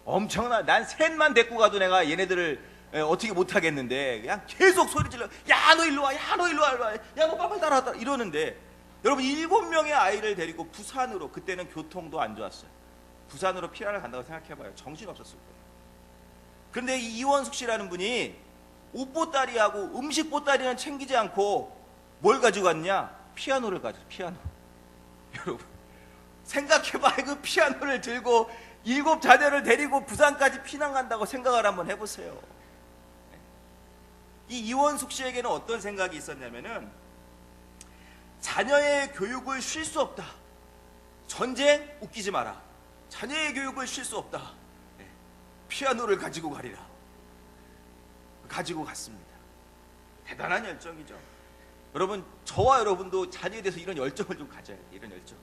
엄청나. 난 셋만 데리고 가도 내가 얘네들을 어떻게 못하겠는데 그냥 계속 소리 질러. 야 너 일로 와. 야 너 일로 와. 야 너 빨리 따라와. 이러는데 여러분 7명의 아이를 데리고 부산으로, 그때는 교통도 안 좋았어요. 부산으로 피난을 간다고 생각해봐요. 정신없었을 거예요. 그런데 이 이원숙 씨라는 분이 옷 보따리하고 음식 보따리는 챙기지 않고 뭘 가지고 갔냐? 피아노를 가져요. 피아노. 여러분 생각해봐. 그 피아노를 들고 7 자녀를 데리고 부산까지 피난 간다고 생각을 한번 해보세요. 이 이원숙 씨에게는 어떤 생각이 있었냐면은 자녀의 교육을 쉴 수 없다. 전쟁 웃기지 마라. 자녀의 교육을 쉴 수 없다. 피아노를 가지고 가리라. 가지고 갔습니다. 대단한 열정이죠. 여러분 저와 여러분도 자녀에 대해서 이런 열정을 좀 가져야 돼요. 이런 열정.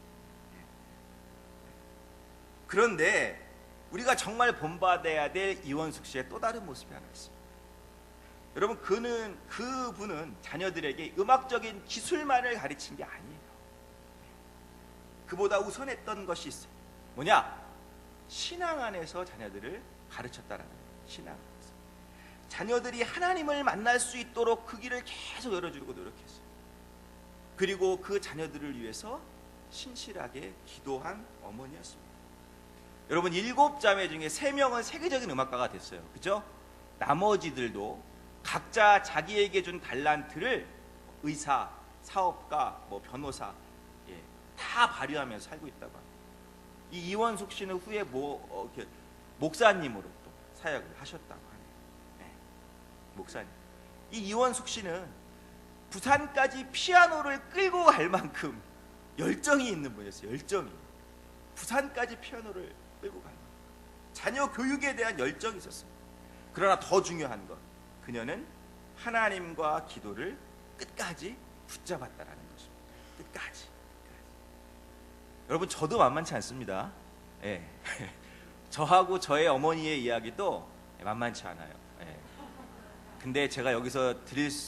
그런데 우리가 정말 본받아야 될 이원숙 씨의 또 다른 모습이 하나 있습니다. 여러분 그분은 자녀들에게 음악적인 기술만을 가르친 게 아니에요. 그보다 우선했던 것이 있어요. 뭐냐? 신앙 안에서 자녀들을 가르쳤다라는 거예요. 신앙 안에서. 자녀들이 하나님을 만날 수 있도록 그 길을 계속 열어주려고 노력했어요. 그리고 그 자녀들을 위해서 신실하게 기도한 어머니였습니다. 여러분 7자매 중에 3명은 세계적인 음악가가 됐어요. 그죠? 나머지들도 각자 자기에게 준 달란트를 의사, 사업가, 뭐 변호사 다 발휘하면서 살고 있다고 합니다. 이 이원숙 씨는 후에 목사님으로 또 사역을 하셨다고 하네요. 네, 목사님. 이 이원숙 씨는 부산까지 피아노를 끌고 갈 만큼 열정이 있는 분이었어요. 열정이. 부산까지 피아노를 끌고 갈 만큼 자녀 교육에 대한 열정이 있었습니다. 그러나 더 중요한 것, 그녀는 하나님과 기도를 끝까지 붙잡았다라는 것입니다. 끝까지. 여러분, 저도 만만치 않습니다. 예. 저하고 저의 어머니의 이야기도 만만치 않아요. 예. 근데 제가 여기서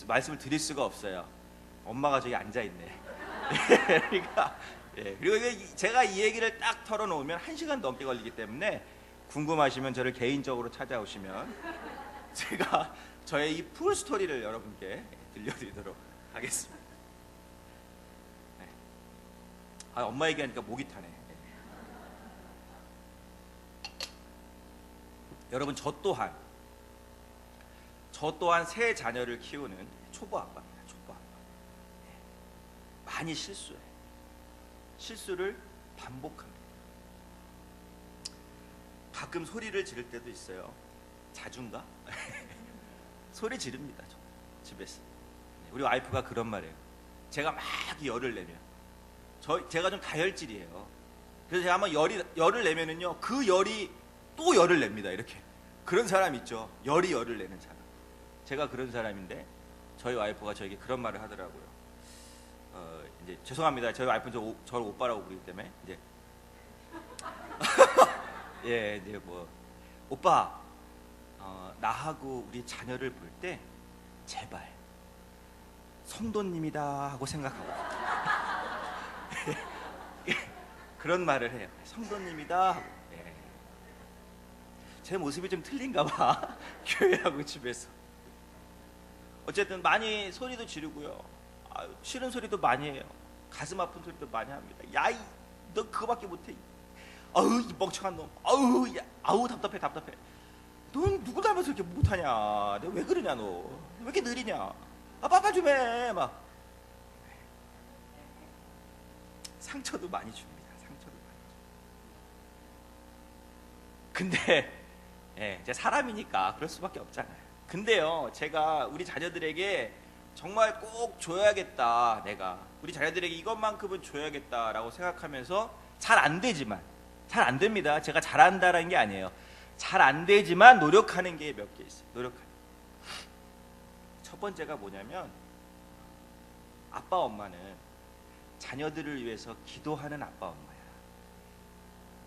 말씀을 드릴 수가 없어요. 엄마가 저기 앉아 있네. 그러니까 그리고 제가 이 얘기를 딱 털어놓으면 1시간 넘게 걸리기 때문에 궁금하시면 저를 개인적으로 찾아오시면 제가 저의 이 풀 스토리를 여러분께 들려드리도록 하겠습니다. 엄마 얘기하니까 목이 타네. 여러분, 저 또한 세 자녀를 키우는 초보 아빠입니다. 초보 아빠. 많이 실수해요. 실수를 반복합니다. 가끔 소리를 지를 때도 있어요. 자주인가? 소리 지릅니다. 집에서. 우리 와이프가 그런 말이에요. 제가 막 열을 내면, 제가 좀 다혈질이에요. 그래서 제가 한번 열을 내면은요, 그 열이 또 열을 냅니다. 이렇게. 그런 사람 있죠. 열을 내는 사람. 제가 그런 사람인데 저희 와이프가 저에게 그런 말을 하더라고요. 이제 죄송합니다. 저희 와이프는 저를 오빠라고 부르기 때문에 이제 이제 뭐 오빠, 나하고 우리 자녀를 볼 때 제발 성도님이다 하고 생각하고 그런 말을 해요. 성도님이다 하고. 제 모습이 좀 틀린가 봐. 교회하고 집에서. 어쨌든 많이 소리도 지르고요. 싫은 소리도 많이 해요. 가슴 아픈 소리도 많이 합니다. 야, 너 그거밖에 못해. 아우, 이 멍청한 놈. 아우, 답답해. 넌 누구 닮아서 이렇게 못하냐? 내가 왜 그러냐, 너? 왜 이렇게 느리냐? 빠빠 좀 해. 막. 상처도 많이 줍니다. 근데 이제 사람이니까 그럴 수밖에 없잖아요. 근데요, 제가 우리 자녀들에게 정말 꼭 줘야겠다, 내가 우리 자녀들에게 이것만큼은 줘야겠다라고 생각하면서 잘 안 됩니다. 제가 잘한다라는 게 아니에요. 잘 안 되지만 노력하는 게 몇 개 있어요. 노력하는. 첫 번째가 뭐냐면, 아빠 엄마는 자녀들을 위해서 기도하는 아빠 엄마야.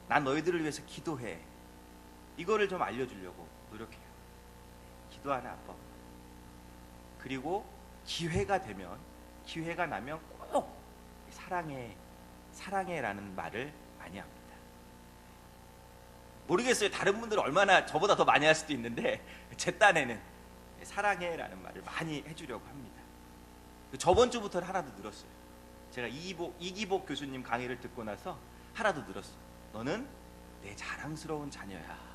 난 너희들을 위해서 기도해. 이거를 좀 알려주려고 노력해요. 기도하는 아빠. 그리고 기회가 나면 꼭 사랑해라는 말을 많이 합니다. 모르겠어요. 다른 분들은 얼마나 저보다 더 많이 할 수도 있는데 제 딴에는 사랑해라는 말을 많이 해주려고 합니다. 저번 주부터는 하나도 늘었어요. 제가 이기복 교수님 강의를 듣고 나서 하나도 늘었어. 너는 내 자랑스러운 자녀야.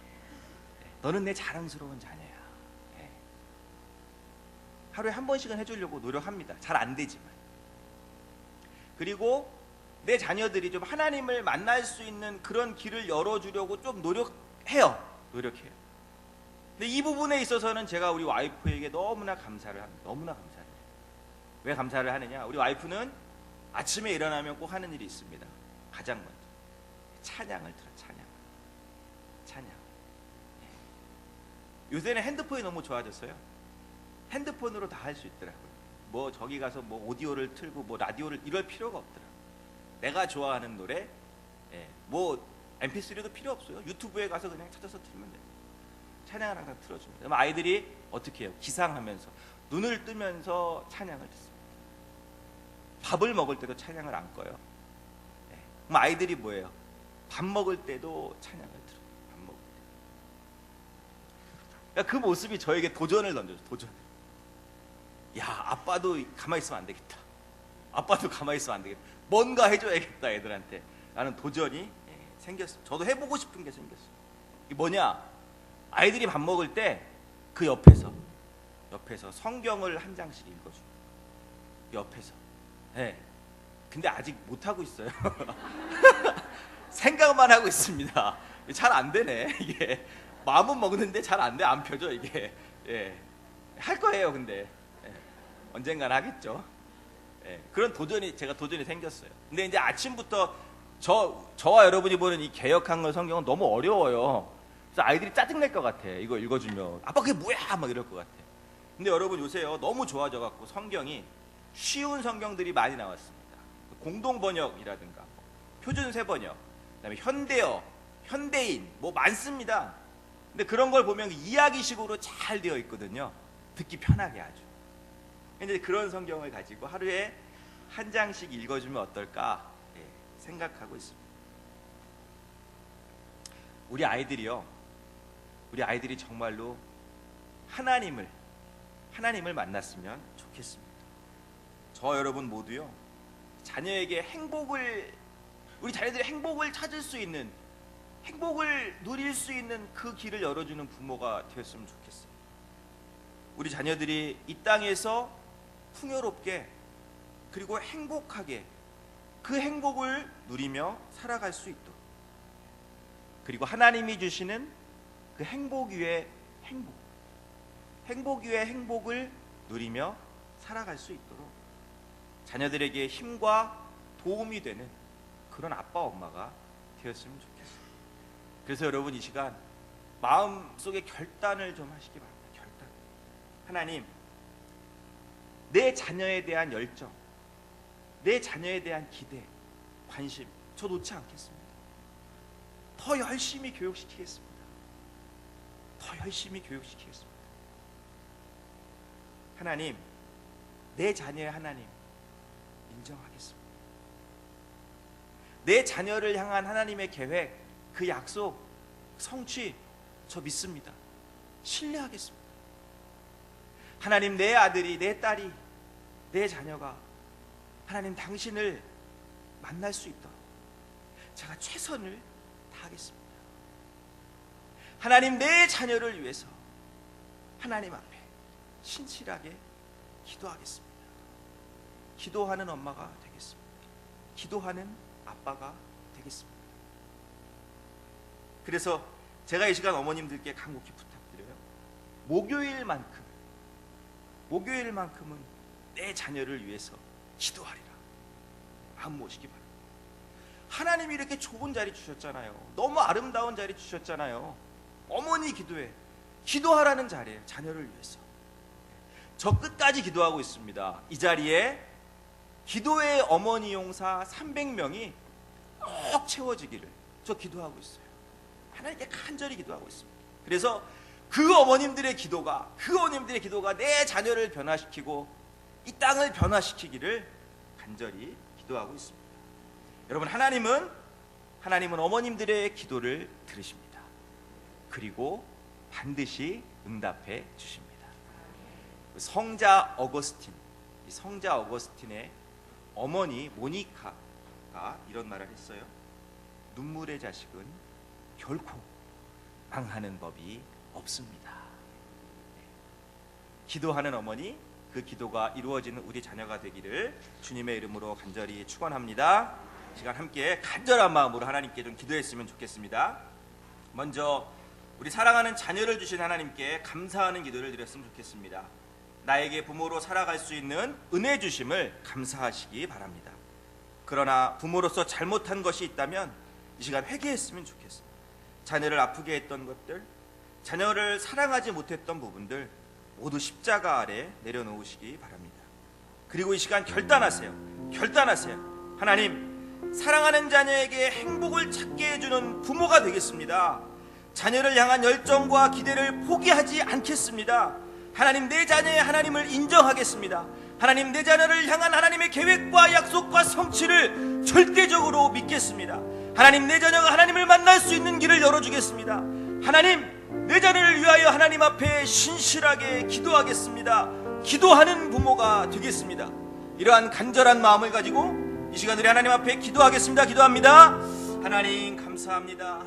너는 내 자랑스러운 자녀야. 하루에 한 번씩은 해주려고 노력합니다. 잘 안 되지만. 그리고 내 자녀들이 좀 하나님을 만날 수 있는 그런 길을 열어주려고 좀 노력해요. 근데 이 부분에 있어서는 제가 우리 와이프에게 너무나 감사를 합니다. 너무나 감사해요. 왜 감사를 하느냐? 우리 와이프는 아침에 일어나면 꼭 하는 일이 있습니다. 가장 먼저 찬양을 들어. 찬양. 요새는 핸드폰이 너무 좋아졌어요. 핸드폰으로 다 할 수 있더라고요. 뭐 저기 가서 뭐 오디오를 틀고 뭐 라디오를 이럴 필요가 없더라고요. 내가 좋아하는 노래, 뭐 MP3도 필요 없어요. 유튜브에 가서 그냥 찾아서 틀면 돼요. 찬양을 항상 틀어줍니다. 그럼 아이들이 어떻게 해요? 기상하면서 눈을 뜨면서 찬양을 듣습니다. 밥을 먹을 때도 찬양을 안 꺼요. 그럼 아이들이 뭐예요? 밥 먹을 때도 찬양을 들어요. 밥 먹을 때. 그러니까 그 모습이 저에게 도전을 던져요. 도전. 야, 아빠도 가만히 있으면 안 되겠다. 뭔가 해줘야겠다, 애들한테. 라는 도전이 생겼어요. 저도 해보고 싶은 게 생겼어요. 이게 뭐냐? 아이들이 밥 먹을 때 그 옆에서 옆에서 성경을 한 장씩 읽어줘요. 옆에서. 네. 근데 아직 못하고 있어요. 생각만 하고 있습니다. 잘 안 되네. 이게 마음은 먹는데 잘 안 돼. 안 펴져 이게. 예. 할 거예요. 근데 예. 언젠간 하겠죠. 예. 그런 제가 도전이 생겼어요. 근데 이제 아침부터 저와 여러분이 보는 이 개역한글 성경은 너무 어려워요. 그래서 아이들이 짜증낼 것 같아. 이거 읽어주면 아빠 그게 뭐야 막 이럴 것 같아. 근데 여러분 요새요 너무 좋아져갖고 성경이 쉬운 성경들이 많이 나왔습니다. 공동 번역이라든가 표준세 번역, 그다음에 현대어, 현대인 뭐 많습니다. 근데 그런 걸 보면 이야기식으로 잘 되어 있거든요. 듣기 편하게 아주. 이제 그런 성경을 가지고 하루에 한 장씩 읽어주면 어떨까 생각하고 있습니다. 우리 아이들이 정말로 하나님을 만났으면 좋겠습니다. 저 여러분 모두요 자녀에게 우리 자녀들의 행복을 찾을 수 있는, 행복을 누릴 수 있는 그 길을 열어주는 부모가 되었으면 좋겠어요. 우리 자녀들이 이 땅에서 풍요롭게 그리고 행복하게 그 행복을 누리며 살아갈 수 있도록, 그리고 하나님이 주시는 그 행복 위에 행복을 누리며 살아갈 수 있도록 자녀들에게 힘과 도움이 되는 그런 아빠 엄마가 되었으면 좋겠어요. 그래서 여러분 이 시간 마음속에 결단을 좀 하시기 바랍니다. 결단. 하나님, 내 자녀에 대한 열정, 내 자녀에 대한 기대, 관심 저 놓지 않겠습니다. 더 열심히 교육시키겠습니다. 하나님, 내 자녀의 하나님 인정하겠습니다. 내 자녀를 향한 하나님의 계획, 그 약속, 성취 저 믿습니다. 신뢰하겠습니다. 하나님, 내 아들이, 내 딸이, 내 자녀가 하나님 당신을 만날 수 있도록 제가 최선을 다하겠습니다. 하나님, 내 자녀를 위해서 하나님 앞에 신실하게 기도하겠습니다. 기도하는 엄마가 되겠습니다. 기도하는 아빠가 되겠습니다. 그래서 제가 이 시간 어머님들께 간곡히 부탁드려요. 목요일만큼은 내 자녀를 위해서 기도하리라. 마음 모시기 바랍니다. 하나님이 이렇게 좋은 자리 주셨잖아요. 너무 아름다운 자리 주셨잖아요. 어머니 기도하라는 자리예요. 자녀를 위해서. 저 끝까지 기도하고 있습니다. 이 자리에 기도의 어머니 용사 300명이 꼭 채워지기를 저 기도하고 있어요. 하나님께 간절히 기도하고 있습니다. 그래서 그 어머님들의 기도가 내 자녀를 변화시키고 이 땅을 변화시키기를 간절히 기도하고 있습니다. 여러분, 하나님은 어머님들의 기도를 들으십니다. 그리고 반드시 응답해 주십니다. 성자 어거스틴의 어머니 모니카가 이런 말을 했어요. 눈물의 자식은 결코 망하는 법이 없습니다. 기도하는 어머니, 그 기도가 이루어지는 우리 자녀가 되기를 주님의 이름으로 간절히 축원합니다. 시간 함께 간절한 마음으로 하나님께 좀 기도했으면 좋겠습니다. 먼저 우리 사랑하는 자녀를 주신 하나님께 감사하는 기도를 드렸으면 좋겠습니다. 나에게 부모로 살아갈 수 있는 은혜 주심을 감사하시기 바랍니다. 그러나 부모로서 잘못한 것이 있다면 이 시간 회개했으면 좋겠습니다. 자녀를 아프게 했던 것들, 자녀를 사랑하지 못했던 부분들 모두 십자가 아래 내려놓으시기 바랍니다. 그리고 이 시간 결단하세요. 하나님, 사랑하는 자녀에게 행복을 찾게 해주는 부모가 되겠습니다. 자녀를 향한 열정과 기대를 포기하지 않겠습니다. 하나님, 내 자녀의 하나님을 인정하겠습니다. 하나님, 내 자녀를 향한 하나님의 계획과 약속과 성취를 절대적으로 믿겠습니다. 하나님, 내 자녀가 하나님을 만날 수 있는 길을 열어주겠습니다. 하나님, 내 자녀를 위하여 하나님 앞에 신실하게 기도하겠습니다. 기도하는 부모가 되겠습니다. 이러한 간절한 마음을 가지고 이 시간 우리 하나님 앞에 기도하겠습니다. 기도합니다. 하나님 감사합니다.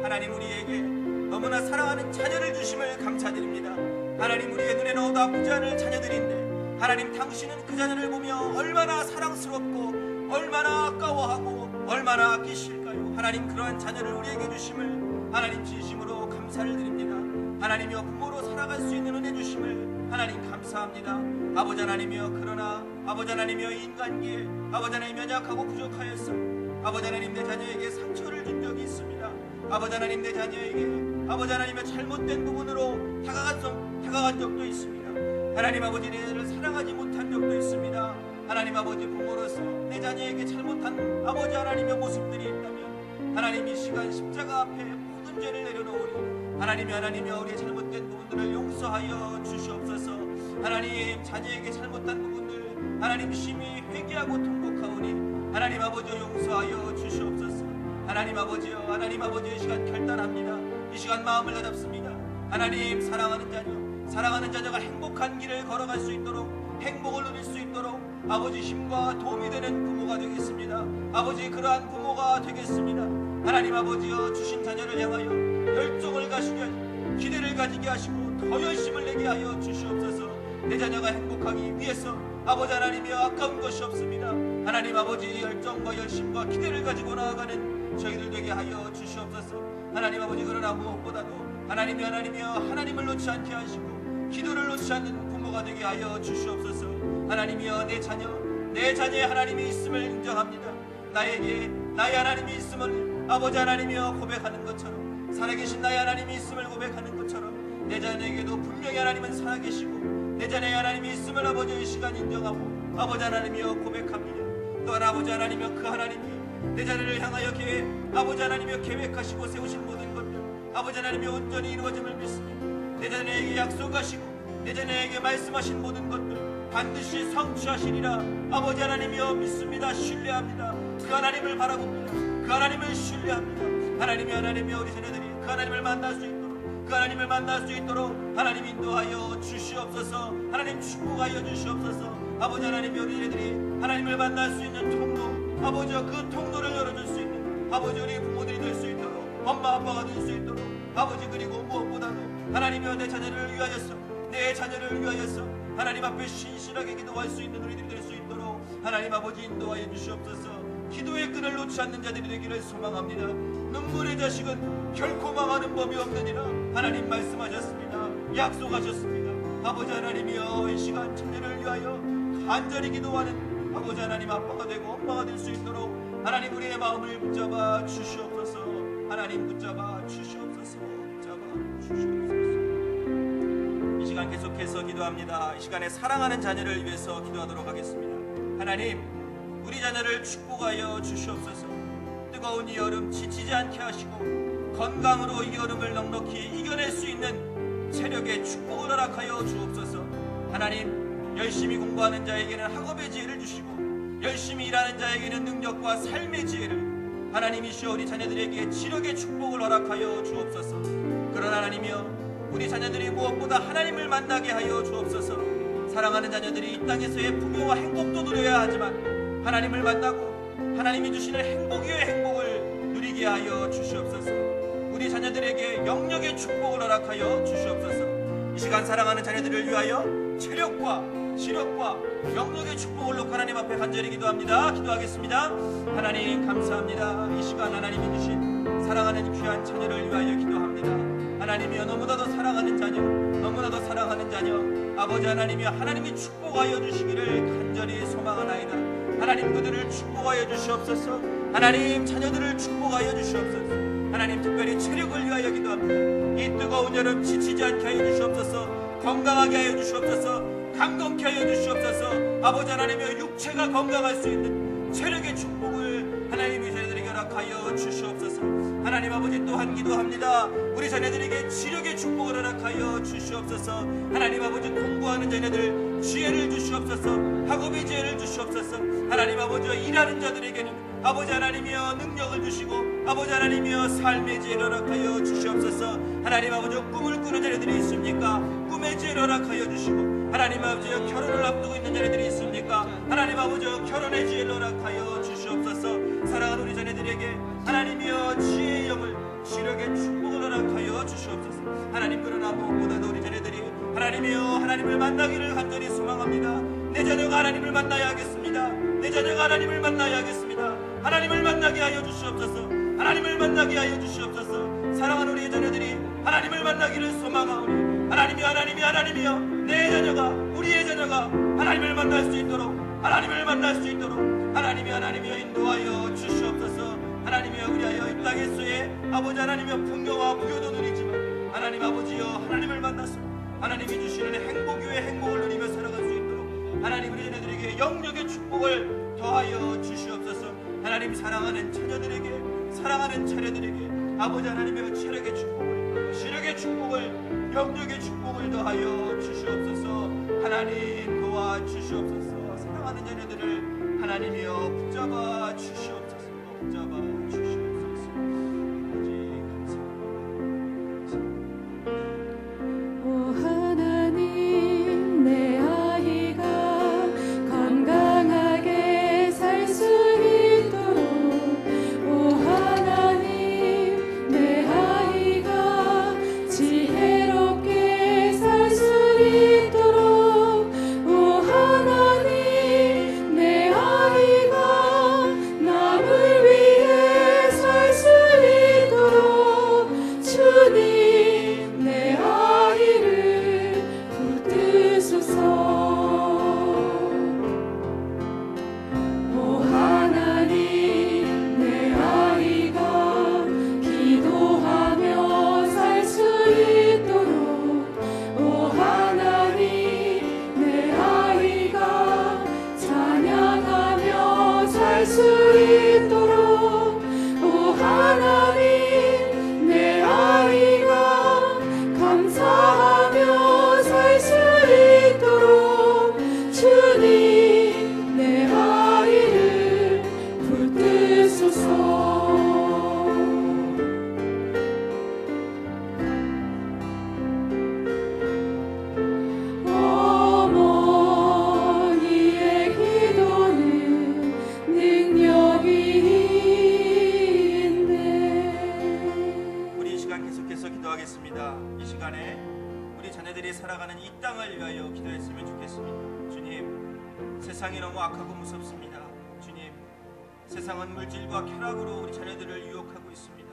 하나님 우리에게 너무나 사랑하는 자녀를 주심을 감사드립니다. 하나님 우리의 눈에 넣어도 아프지 않을 자녀들인데 하나님 당신은 그 자녀를 보며 얼마나 사랑스럽고 얼마나 아까워하고 얼마나 아끼실까요? 하나님 그러한 자녀를 우리에게 주심을 하나님 진심으로 감사를 드립니다. 하나님이여 부모로 살아갈 수 있는 은혜 주심을 하나님 감사합니다. 아버지 하나님이여 그러나 아버지 하나님이여 인간기에 아버지 하나님이여 약하고 부족하였어 아버지 하나님 내 자녀에게 상처를 준 적이 있습니다. 아버지 하나님 내 자녀에게 아버지 하나님의 잘못된 부분으로 다가간 적도 있습니다. 하나님 아버지 내를 사랑하지 못한 적도 있습니다. 하나님 아버지 부모로서 내 자녀에게 잘못한 아버지 하나님의 모습들이 있다면 하나님 이 시간 십자가 앞에 모든 죄를 내려놓으리 하나님이 우리의 잘못된 부분들을 용서하여 주시옵소서. 하나님 자녀에게 잘못한 부분들 하나님 심히 회개하고 통곡하오니 하나님 아버지 용서하여 주시옵소서. 하나님 아버지여 이 시간 결단합니다. 이 시간 마음을 다잡습니다. 하나님 사랑하는 자녀가 행복한 길을 걸어갈 수 있도록 행복을 누릴 수 있도록 아버지 힘과 도움이 되는 부모가 되겠습니다. 아버지 그러한 부모가 되겠습니다. 하나님 아버지여 주신 자녀를 향하여 열정을 가지게 하시고 기대를 가지게 하시고 더 열심을 내게 하여 주시옵소서. 내 자녀가 행복하기 위해서 아버지 하나님이여 아까운 것이 없습니다. 하나님 아버지 열정과 열심과 기대를 가지고 나아가는 저희들 되게 하여 주시옵소서. 하나님 아버지 그러나 무엇보다도 하나님이여 하나님을 놓지 않게 하시고 기도를 놓지 않는 부모가 되게 하여 주시옵소서. 하나님이여 내 자녀의 하나님이 있음을 인정합니다. 나의 하나님이 있음을 아버지 하나님이여 고백하는 것처럼 살아계신 나의 하나님이 있음을 고백하는 것처럼 내 자녀에게도 분명히 하나님은 살아계시고 내 자녀의 하나님이 있음을 아버지의 시간 인정하고 아버지 하나님이여 고백합니다. 또한 아버지 하나님이여 그 하나님이 내 자녀를 향하여 아버지 하나님이여 계획하시고 세우신 모든 것들 아버지 하나님이여 온전히 이루어짐을 믿습니다. 내 자녀에게 약속하시고 내 자녀에게 말씀하신 모든 것들 반드시 성취하시리라 아버지 하나님이여 믿습니다. 신뢰합니다. 그 하나님을 바라봅니다. 그 하나님을 신뢰합니다. 하나님이여 우리 자녀들이 그 하나님을 만날 수 있도록 하나님 인도하여 주시옵소서. 하나님 축복하여 주시옵소서. 아버지 하나님이여 우리 자녀들이 하나님을 만날 수 있는 통로 아버지여 그 통로를 열어줄 수 있는 아버지 우리 부모들이 될 수 있도록 엄마 아빠가 될 수 있도록 아버지 그리고 무엇보다도 하나님이여 내 자녀를 위하여서 하나님 앞에 신실하게 기도할 수 있는 우리들이 될 수 있도록 하나님 아버지 인도하여 주시옵소서. 기도의 끈을 놓지 않는 자들이 되기를 소망합니다. 눈물의 자식은 결코 망하는 법이 없느니라 하나님 말씀하셨습니다. 약속하셨습니다. 아버지 하나님이여 이 시간 자녀를 위하여 간절히 기도하는 아버지 하나님 아빠가 되고 엄마가 될 수 있도록 하나님 우리의 마음을 붙잡아 주시옵소서. 하나님 붙잡아 주시옵소서. 이 시간 계속해서 기도합니다. 이 시간에 사랑하는 자녀를 위해서 기도하도록 하겠습니다. 하나님 우리 자녀를 축복하여 주시옵소서. 뜨거운 이 여름 지치지 않게 하시고 건강으로 이 여름을 넉넉히 이겨낼 수 있는 체력의 축복을 허락하여 주옵소서. 하나님 열심히 공부하는 자에게는 학업의 지혜를 주시고 열심히 일하는 자에게는 능력과 삶의 지혜를 하나님이시여 우리 자녀들에게 지력의 축복을 허락하여 주옵소서. 그러나 하나님이여 우리 자녀들이 무엇보다 하나님을 만나게 하여 주옵소서. 사랑하는 자녀들이 이 땅에서의 풍요와 행복도 누려야 하지만 하나님을 만나고 하나님이 주시는 행복 위의 행복을 누리게 하여 주시옵소서. 우리 자녀들에게 영역의 축복을 허락하여 주시옵소서. 이 시간 사랑하는 자녀들을 위하여 체력과 지력과 영역의 축복을 놓고 하나님 앞에 간절히 기도합니다. 기도하겠습니다. 하나님 감사합니다. 이 시간 하나님이 주신 사랑하는 귀한 자녀를 위하여 기도합니다. 하나님이여 너무나도 사랑하는 자녀 아버지 하나님이여 하나님이 축복하여 주시기를 간절히 소망하나이다. 하나님 그들을 축복하여 주시옵소서. 하나님 자녀들을 축복하여 주시옵소서. 하나님 특별히 체력을 위하여 기도합니다. 이 뜨거운 여름 지치지 않게 하여 주시옵소서. 건강하게 하여 주시옵소서. 강건케 하여 주시옵소서. 아버지 하나님이여 육체가 건강할 수 있는 체력의 축복을 하나님이 저희들에게 허락하여 주시옵소서. 하나님 아버지 또한 기도합니다. 우리 자녀들에게 지력의 축복을 허락하여 주시옵소서. 하나님 아버지 공부하는 자녀들 지혜를 주시옵소서. 학업의 지혜를 주시옵소서. 하나님 아버지 일하는 자들에게는 아버지 하나님이여 능력을 주시고 아버지 하나님이여 삶의 지혜를 허락하여 주시옵소서. 하나님 아버지 꿈을 꾸는 자녀들이 있습니까? 꿈의 지혜를 허락하여 주시고 하나님 아버지 결혼을 앞두고 있는 자녀들이 있습니까? 하나님 아버지 결혼의 지혜를 허락하여 주시옵소서. 사랑하는 우리 자녀들에게 하나님이여 지혜의 영을 지력의 축복을 허락하여 주시옵소서. 하나님 그러나 무엇보다도 우리 자녀들이 하나님 하나님이여 하나님을 만나기를 간절히 소망합니다. 내 자녀가 하나님을 만나야 하겠습니다. 내 자녀가 하나님을 만나야 하겠습니다. 하나님을 만나게 하여 주시옵소서. 하나님을 만나게 하여 주시옵소서. 사랑하는 우리 자녀들이 하나님을 만나기를 소망하오니 하나님이여 내 자녀가 우리의 자녀가 하나님을 만날 수 있도록 하나님을 만날 수 있도록 하나님이여 인도하여 주시옵소서. 하나님이여 그리하여 이 땅에서의 아버지 하나님이여 풍요와 부요도 누리지만 하나님 아버지여 하나님을 만나서 하나님이 주시는 행복 위에 행복을 누리며 살아갈 수 있도록 하나님 우리 자녀들에게 영역의 축복을 더하여 주시옵소서. 하나님 사랑하는 자녀들에게 아버지 하나님의 체력의 축복을 시력의 축복을 영역의 축복을 더하여 주시옵소서. 하나님 도와주시옵소서. 사랑하는 자녀들을 하나님이여 붙잡아 주시옵소서. 붙잡아 주시옵소서. 아버지 감사합니다. 오 하나님 내 아이가 건강하게 살 수 있도록 오 하나님 내 아이가 지혜롭게 살 수 있도록 오 하나님 내 아이가 남을 위해 살 수 있도록 주님 내 아이를 붙드소서. 오 하나님 내 아이가 기도하며 살 수 있도록 오 하나님 내 아이가 찬양하며 살 수 있도록 오 하나님 내 아이가 감사하며 살 수 있도록 주님 내 아이를 붙드소서. 어머니의 기도는 능력이 있네. 우리 이 시간 계속해서 기도하겠습니다. 이 시간에 우리 자녀들이 살아가는 이 땅을 위하여 기도했으면 좋겠습니다. 주님, 세상이 너무 악하고 무섭습니다. 주님, 세상은 물질과 쾌락으로 우리 자녀들을 유혹하고 있습니다.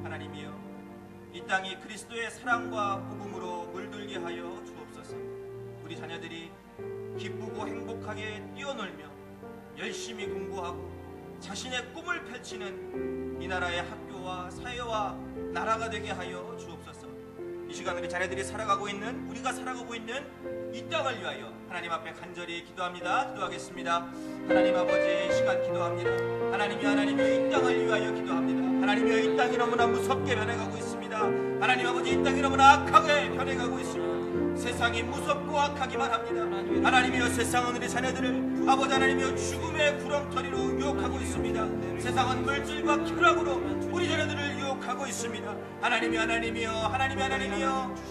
하나님이여, 이 땅이 그리스도의 사랑과 복음으로 물들게 하여 주옵소서. 우리 자녀들이 기쁘고 행복하게 뛰어놀며 열심히 공부하고 자신의 꿈을 펼치는 이 나라의 학교와 사회와 나라가 되게 하여 주옵소서. 이 시간 우리 자녀들이 살아가고 있는 우리가 살아가고 있는 이 땅을 위하여 하나님 앞에 간절히 기도하겠습니다. 하나님 아버지 이 시간 기도합니다. 하나님이여 이 땅을 위하여 기도합니다. 하나님이여 이 땅이 너무나 무섭게 변해가고 있습니다. 하나님 아버지 이 땅이 너무나 악하게 변해가고 있습니다. 세상이 무섭고 악하기만 합니다. 하나님이여 세상은 우리 자녀들을 아버지 하나님이여 죽음의 구렁텅이로 유혹하고 있습니다. 세상은 물질과 쾌락으로 우리 자녀들을 유혹하고 있습니다.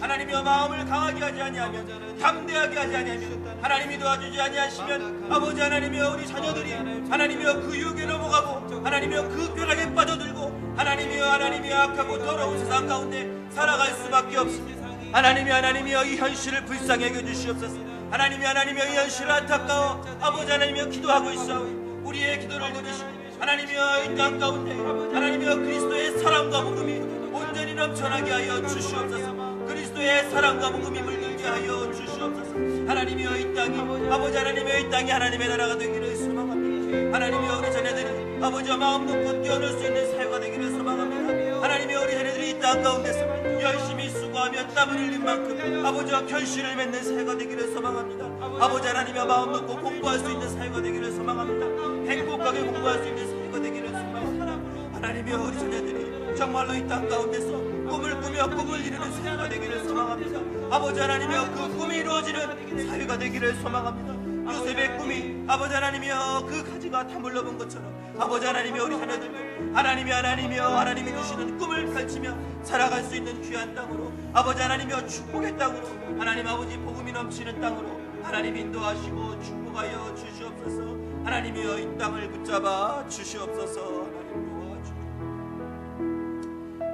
하나님이여 마음을 강하게 하지 아니하면 담대하게 하지 아니하면 하나님이 도와주지 아니하시면 아버지 하나님이여 우리 자녀들이 하나님이여 그 유혹에 넘어가고 하나님이여 그 쾌락에 빠져들고 하나님이여 악하고 더러운 세상 가운데 살아갈 수밖에 없습니다. 하나님이여 이 현실을 불쌍히 여겨주시옵소서. 하나님이여 이 현실을 안타까워 아버지 하나님이여 기도하고 있어 우리의 기도를 들으시고 하나님이여 이 땅 가운데 하나님이여 그리스도의 사랑과 복음이 온전히 넘쳐나게 하여 주시옵소서. 그리스도의 사랑과 복음이 물들게 하여 주시옵소서. 하나님이여 이 땅이 아버지 하나님이여 이 땅이 하나님의 나라가 되기를 소망합니다. 하나님이여 우리 자녀들이 아버지와 마음 놓고 뛰어놀 수 있는 사회가 되기를 소망합니다. 하나님이여 우리 자녀들이 이 땅 가운데서 열심히 수고하며 땀을 흘린 만큼 아버지와 결실을 맺는 사회가 되기를 소망합니다. 아버지 하나님이여 마음 놓고 공부할 수 있는 사회가 되기를 소망합니다. 행복하게 공부할 수 있는 사회가 되기를 소망합니다. 하나님이여 우리 자녀들이 정말로 이 땅 가운데서 꿈을 꾸며 꿈을 이루는 사회가 되기를 소망합니다. 아버지 하나님이여 그 꿈이 이루어지는 사회가 되기를 소망합니다. 요셉의 꿈이 아버지 하나님이여 그 가지가 다 물러본 것처럼 아버지 하나님이여 우리 자녀들도 하나님이 주시는 꿈을 펼치며 살아갈 수 있는 귀한 땅으로 아버지 하나님이여 축복의 땅으로 하나님 아버지 복음이 넘치는 땅으로 하나님 인도하시고 축복하여 주시옵소서. 하나님이여 이 땅을 붙잡아 주시옵소서. 하나님 도와주시옵소서.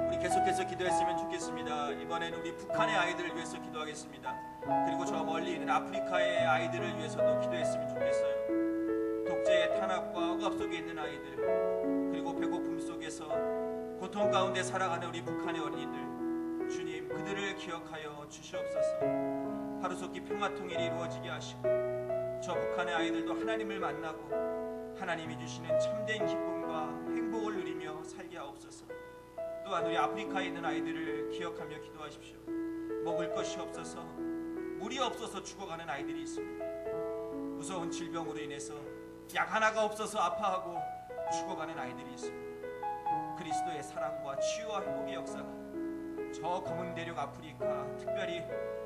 우리 계속해서 위해서 기도했으면 좋겠습니다. 이번에는 우리 북한의 아이들을 위해서 기도하겠습니다. 그리고 저 멀리 있는 아프리카의 아이들을 위해서도 기도했으면 좋겠어요. 독재의 탄압과 억압 속에 있는 아이들, 그리고 배고픔 속에서 고통 가운데 살아가는 우리 북한의 어린이들, 주님 그들을 기억하여 주시옵소서. 하루속히 평화통일이 이루어지게 하시고 저 북한의 아이들도 하나님을 만나고 하나님이 주시는 참된 기쁨과 행복을 누리며 살게 하옵소서. 또한 우리 아프리카에 있는 아이들을 기억하며 기도하십시오. 먹을 것이 없어서, 물이 없어서 죽어가는 아이들이 있습니다. 무서운 질병으로 인해서 약 하나가 없어서 아파하고 죽어가는 아이들이 있습니다. 그리스도의 사랑과 치유와 행복의 역사가 저 검은 대륙 아프리카, 특별히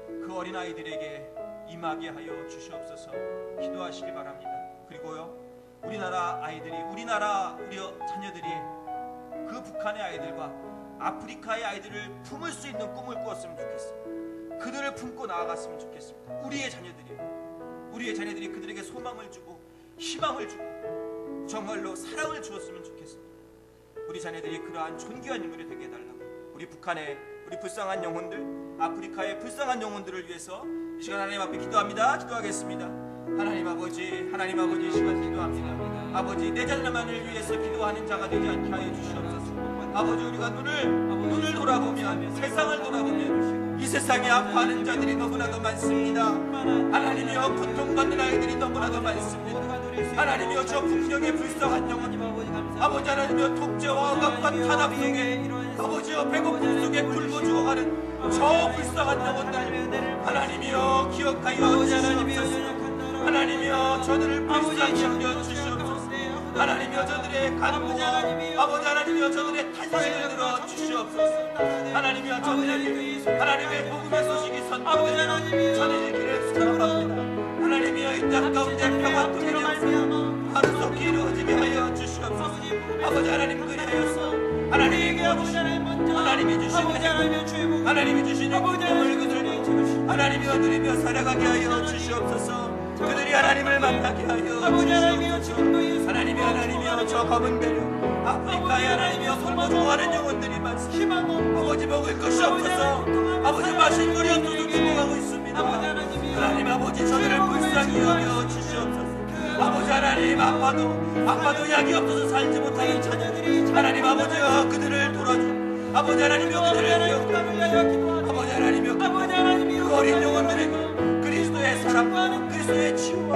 그 어린 아이들에게 임하게 하여 주시옵소서. 기도하시기 바랍니다. 그리고요, 우리나라 아이들이, 우리나라 우리 자녀들이 그 북한의 아이들과 아프리카의 아이들을 품을 수 있는 꿈을 꾸었으면 좋겠습니다. 그들을 품고 나아갔으면 좋겠습니다. 우리의 자녀들이 그들에게 소망을 주고 희망을 주고 정말로 사랑을 주었으면 좋겠습니다. 우리 자녀들이 그러한 존귀한 인물이 되게 해달라고, 우리 북한의 우리 불쌍한 영혼들, 아프리카의 불쌍한 영혼들을 위해서 이 시간 하나님 앞에 기도하겠습니다. 하나님 아버지 이 시간 기도합니다. 아버지, 내 자녀만을 위해서 기도하는 자가 되지 않게 하여 주시옵소서. 아버지, 우리가 눈을 돌아보면, 세상을 돌아보면 이 세상에 아파하는 자들이 너무나도 많습니다. 하나님이여, 고통받는 아이들이 너무나도 많습니다. 하나님이여, 저 풍령의 불쌍한 영혼, 아버지 하나님이여, 독재와 억압과 탄압 속에, 아버지여, 배고픔 속에 굶어 죽어가는 저 불쌍한 영혼들 하나님이여 기억하여 주시옵소서. 하나님이여, 저들을 불쌍히 여겨 주시옵소서. 하나님이여, 저들의 간구와 아버지 하나님이여, 저들의 탄식을 들어 주시옵소서. 하나님이여, 저들에게 하나님의 복음의 소식이 선포되며 전해지기를 소망합니다. 하나님이여, 이 땅 가운데 평화통일의 역사 하루속히 이루어지게 하여 주시옵소서. 아버지 하나님, 그리하여서 하나님이 구워주시는, 하나님이 주시는, 하나님이 주시는 기쁨을 그들 하나님이여 누리며 살아가게 하여 주시옵소서. 그들이 하나님을 만나게 하여 주시옵소서. 하나님이여, 저 검은 대륙 아프리카에 하나님이여 굶어 죽어가는 영혼들이 많습니다. 아버지, 먹을 것이 없어서, 아버지 마실 물이 없어서 죽어가고 있습니다. 하나님 아버지, 저들을 불쌍히 여겨 주시옵소서. 아버지 하나님, 아파도 약이 없어서 살지 못하는 자녀들이 하나님 아버지여 그들을 돌아주, 아버지 하나님이여 그들을 기억하고, 아버지 하나님이여 그 어린 영혼들에게 그리스도의 사랑과 그리스도의 치유와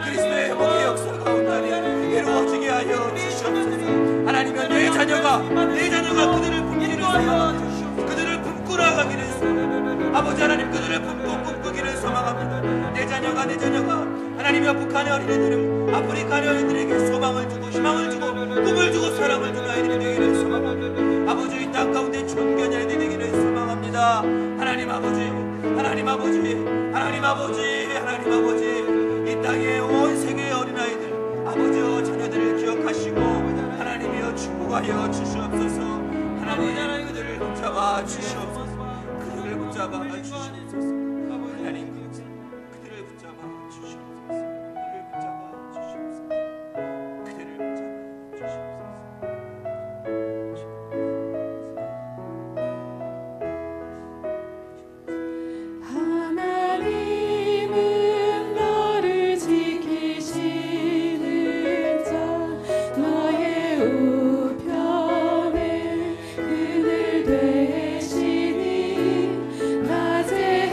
그리스도의 회복의 역사 가운데 이루어지게 하여 주시옵소서. 하나님이여, 내 자녀가 그들을 품기를 소망합니다. 그들을 품고 나가기를 소망합니다. 아버지 하나님, 그들을 품고 꿈꾸기를 소망합니다. 내 자녀가 하나님이여 북한의 어린이들을, 아프리카의 어린이들에게 소망을 주고 희망을 주고 꿈을 주고 사랑을 주는 아이들이 되기를 소망합니다. 아버지, 이 땅 가운데 존귀한 아이들이 되기를 소망합니다. 하나님 아버지, 이 땅의 온 세계의 어린아이들, 아버지여 자녀들을 기억하시고 하나님이여 축복하여 주시옵소서. 하나님, 그들을 붙잡아 주시옵소서. 그들을 붙잡아 주시옵소서. 하나님, 그들을 붙잡아 주시옵소서. 그들을 붙잡아 주시옵소서. 하나님은 너를 지키시는 자, 너의 우편에 그늘 되시니 낮에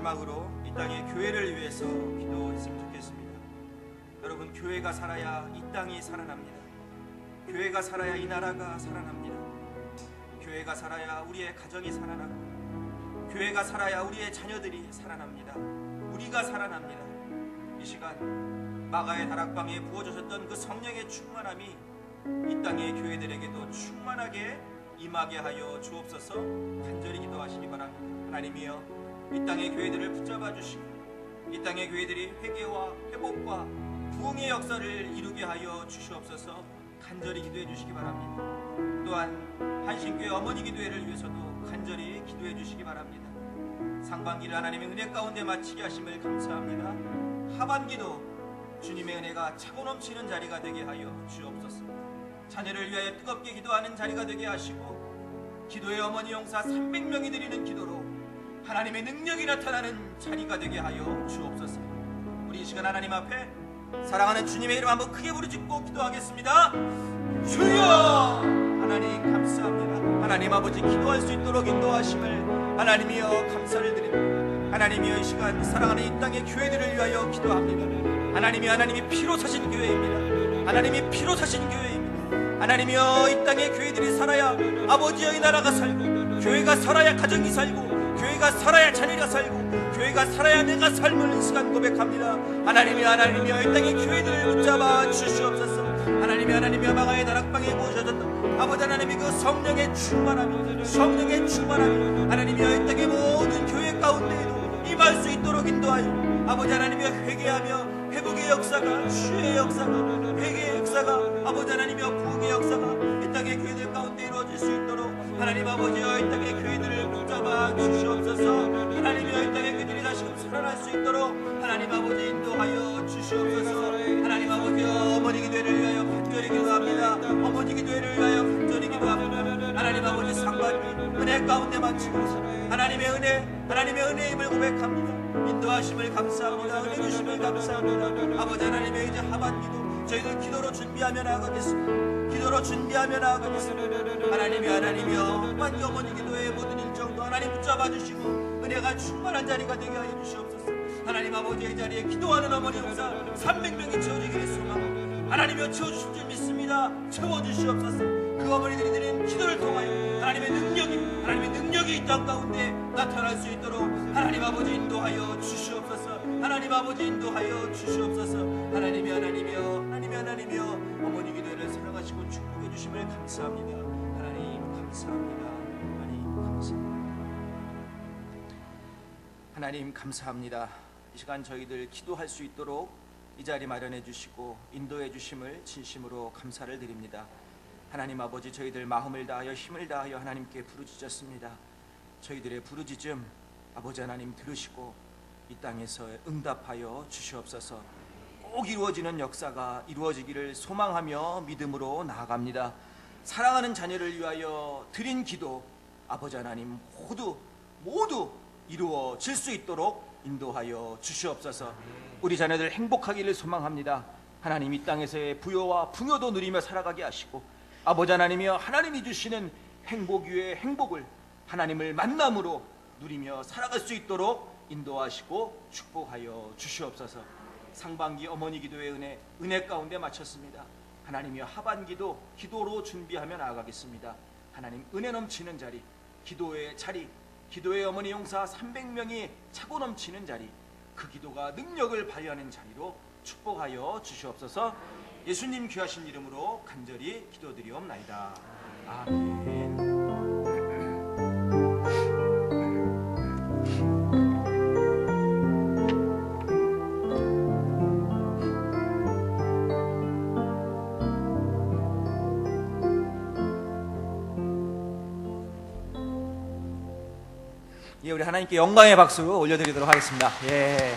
마지막으로 이 땅의 교회를 위해서 기도했으면 좋겠습니다. 여러분, 교회가 살아야 이 땅이 살아납니다. 교회가 살아야 이 나라가 살아납니다. 교회가 살아야 우리의 가정이 살아나고, 교회가 살아야 우리의 자녀들이 살아납니다. 우리가 살아납니다. 이 시간 마가의 다락방에 부어주셨던 그 성령의 충만함이 이 땅의 교회들에게도 충만하게 임하게 하여 주옵소서. 간절히 기도하시기 바랍니다. 하나님이여, 이 땅의 교회들을 붙잡아 주시고 이 땅의 교회들이 회개와 회복과 부흥의 역사를 이루게 하여 주시옵소서. 간절히 기도해 주시기 바랍니다. 또한 한신교회 어머니 기도회를 위해서도 간절히 기도해 주시기 바랍니다. 상반기를 하나님의 은혜 가운데 마치게 하심을 감사합니다. 하반기도 주님의 은혜가 차고 넘치는 자리가 되게 하여 주옵소서. 자녀를 위하여 뜨겁게 기도하는 자리가 되게 하시고, 기도의 어머니 용사 300명이 드리는 기도로 하나님의 능력이 나타나는 자리가 되게 하여 주옵소서. 우리 이 시간 하나님 앞에 사랑하는 주님의 이름 한번 크게 부르짖고 기도하겠습니다. 주여! 하나님 감사합니다. 하나님 아버지, 기도할 수 있도록 인도하심을 하나님이여 감사를 드립니다. 하나님이여, 이 시간 사랑하는 이 땅의 교회들을 위하여 기도합니다. 하나님이 피로 사신 교회입니다. 하나님이 피로 사신 교회입니다. 하나님이여, 이 땅의 교회들이 살아야 아버지의 나라가 살고, 교회가 살아야 가정이 살고, 교회가 살아야 자녀가 살고, 교회가 살아야 내가 삶을 이 시간 고백합니다. 하나님이여, 이 땅의 교회들을 붙잡아 주시옵소서. 하나님이여, 마가의 다락방에 모셔졌던 아버지 하나님의 그 성령의 충만함이, 하나님이여, 이 땅의 모든 교회 가운데에도 임할 수 있도록 인도하여 아버지 하나님이여, 회개하며 회복의 역사가, 주의 역사가, 회개의 역사가, 아버지 하나님이여, 부흥의 역사가 이 땅의 교회들 가운데 이루어질 수 있도록 하나님 아버지여, 이 땅의 교회들을 붙잡아 주시옵소서. 하나님이여, 이 땅의 교회들이 다시금 살아날 수 있도록 하나님 아버지 인도하여 주시옵소서. 하나님 아버지여, 어머니 기도회를 위하여 간절히 기도합니다. 어머니 기도회를 위하여 간절히 기도합니다. 하나님 아버지, 상반기 은혜 가운데 마치면서 하나님의 은혜의 힘을 고백합니다. 인도하심을 감사합니다. 은혜 주심을 감사합니다. 아버지 하나님의 이제 하반기도 저희들 기도로 준비하며 나아가겠습니다. 하나님이여, 하반기 어머니 기도회의 모든 일정도 하나님 붙잡아 주시고 은혜가 충만한 자리가 되게 하여 주시옵소서. 하나님 아버지의 자리에 기도하는 어머니 용사 300명이 채워지기를 소망하고, 하나님이여, 채워주실 줄 믿습니다. 채워주시옵소서. 그 어머니들이 드리는 기도를 통하여 하나님의 능력이 이 땅 가운데 나타날 수 있도록 하나님 아버지 인도하여 주시옵소서. 하나님이여, 어머니 기도를 사랑하시고 축복해 주심을 감사합니다. 하나님 감사합니다. 하나님 감사합니다. 이 시간 저희들 기도할 수 있도록 이 자리 마련해 주시고 인도해 주심을 진심으로 감사를 드립니다. 하나님 아버지, 저희들 마음을 다하여 힘을 다하여 하나님께 부르짖었습니다. 저희들의 부르짖음 아버지 하나님 들으시고 이 땅에서 응답하여 주시옵소서. 꼭 이루어지는 역사가 이루어지기를 소망하며 믿음으로 나아갑니다. 사랑하는 자녀를 위하여 드린 기도 아버지 하나님 모두 이루어질 수 있도록 인도하여 주시옵소서. 우리 자녀들 행복하기를 소망합니다. 하나님, 이 땅에서의 부요와 풍요도 누리며 살아가게 하시고, 아버지 하나님이여, 하나님이 주시는 행복 위에 행복을 하나님을 만남으로 누리며 살아갈 수 있도록 인도하시고 축복하여 주시옵소서. 상반기 어머니 기도의 은혜 가운데 마쳤습니다. 하나님이여, 하반기도 기도로 준비하며 나아가겠습니다. 하나님, 은혜 넘치는 자리, 기도의 어머니 용사 300명이 차고 넘치는 자리, 그 기도가 능력을 발휘하는 자리로 축복하여 주시옵소서. 예수님 귀하신 이름으로 간절히 기도드리옵나이다. 아멘. 예, 우리 하나님께 영광의 박수 올려드리도록 하겠습니다. 예.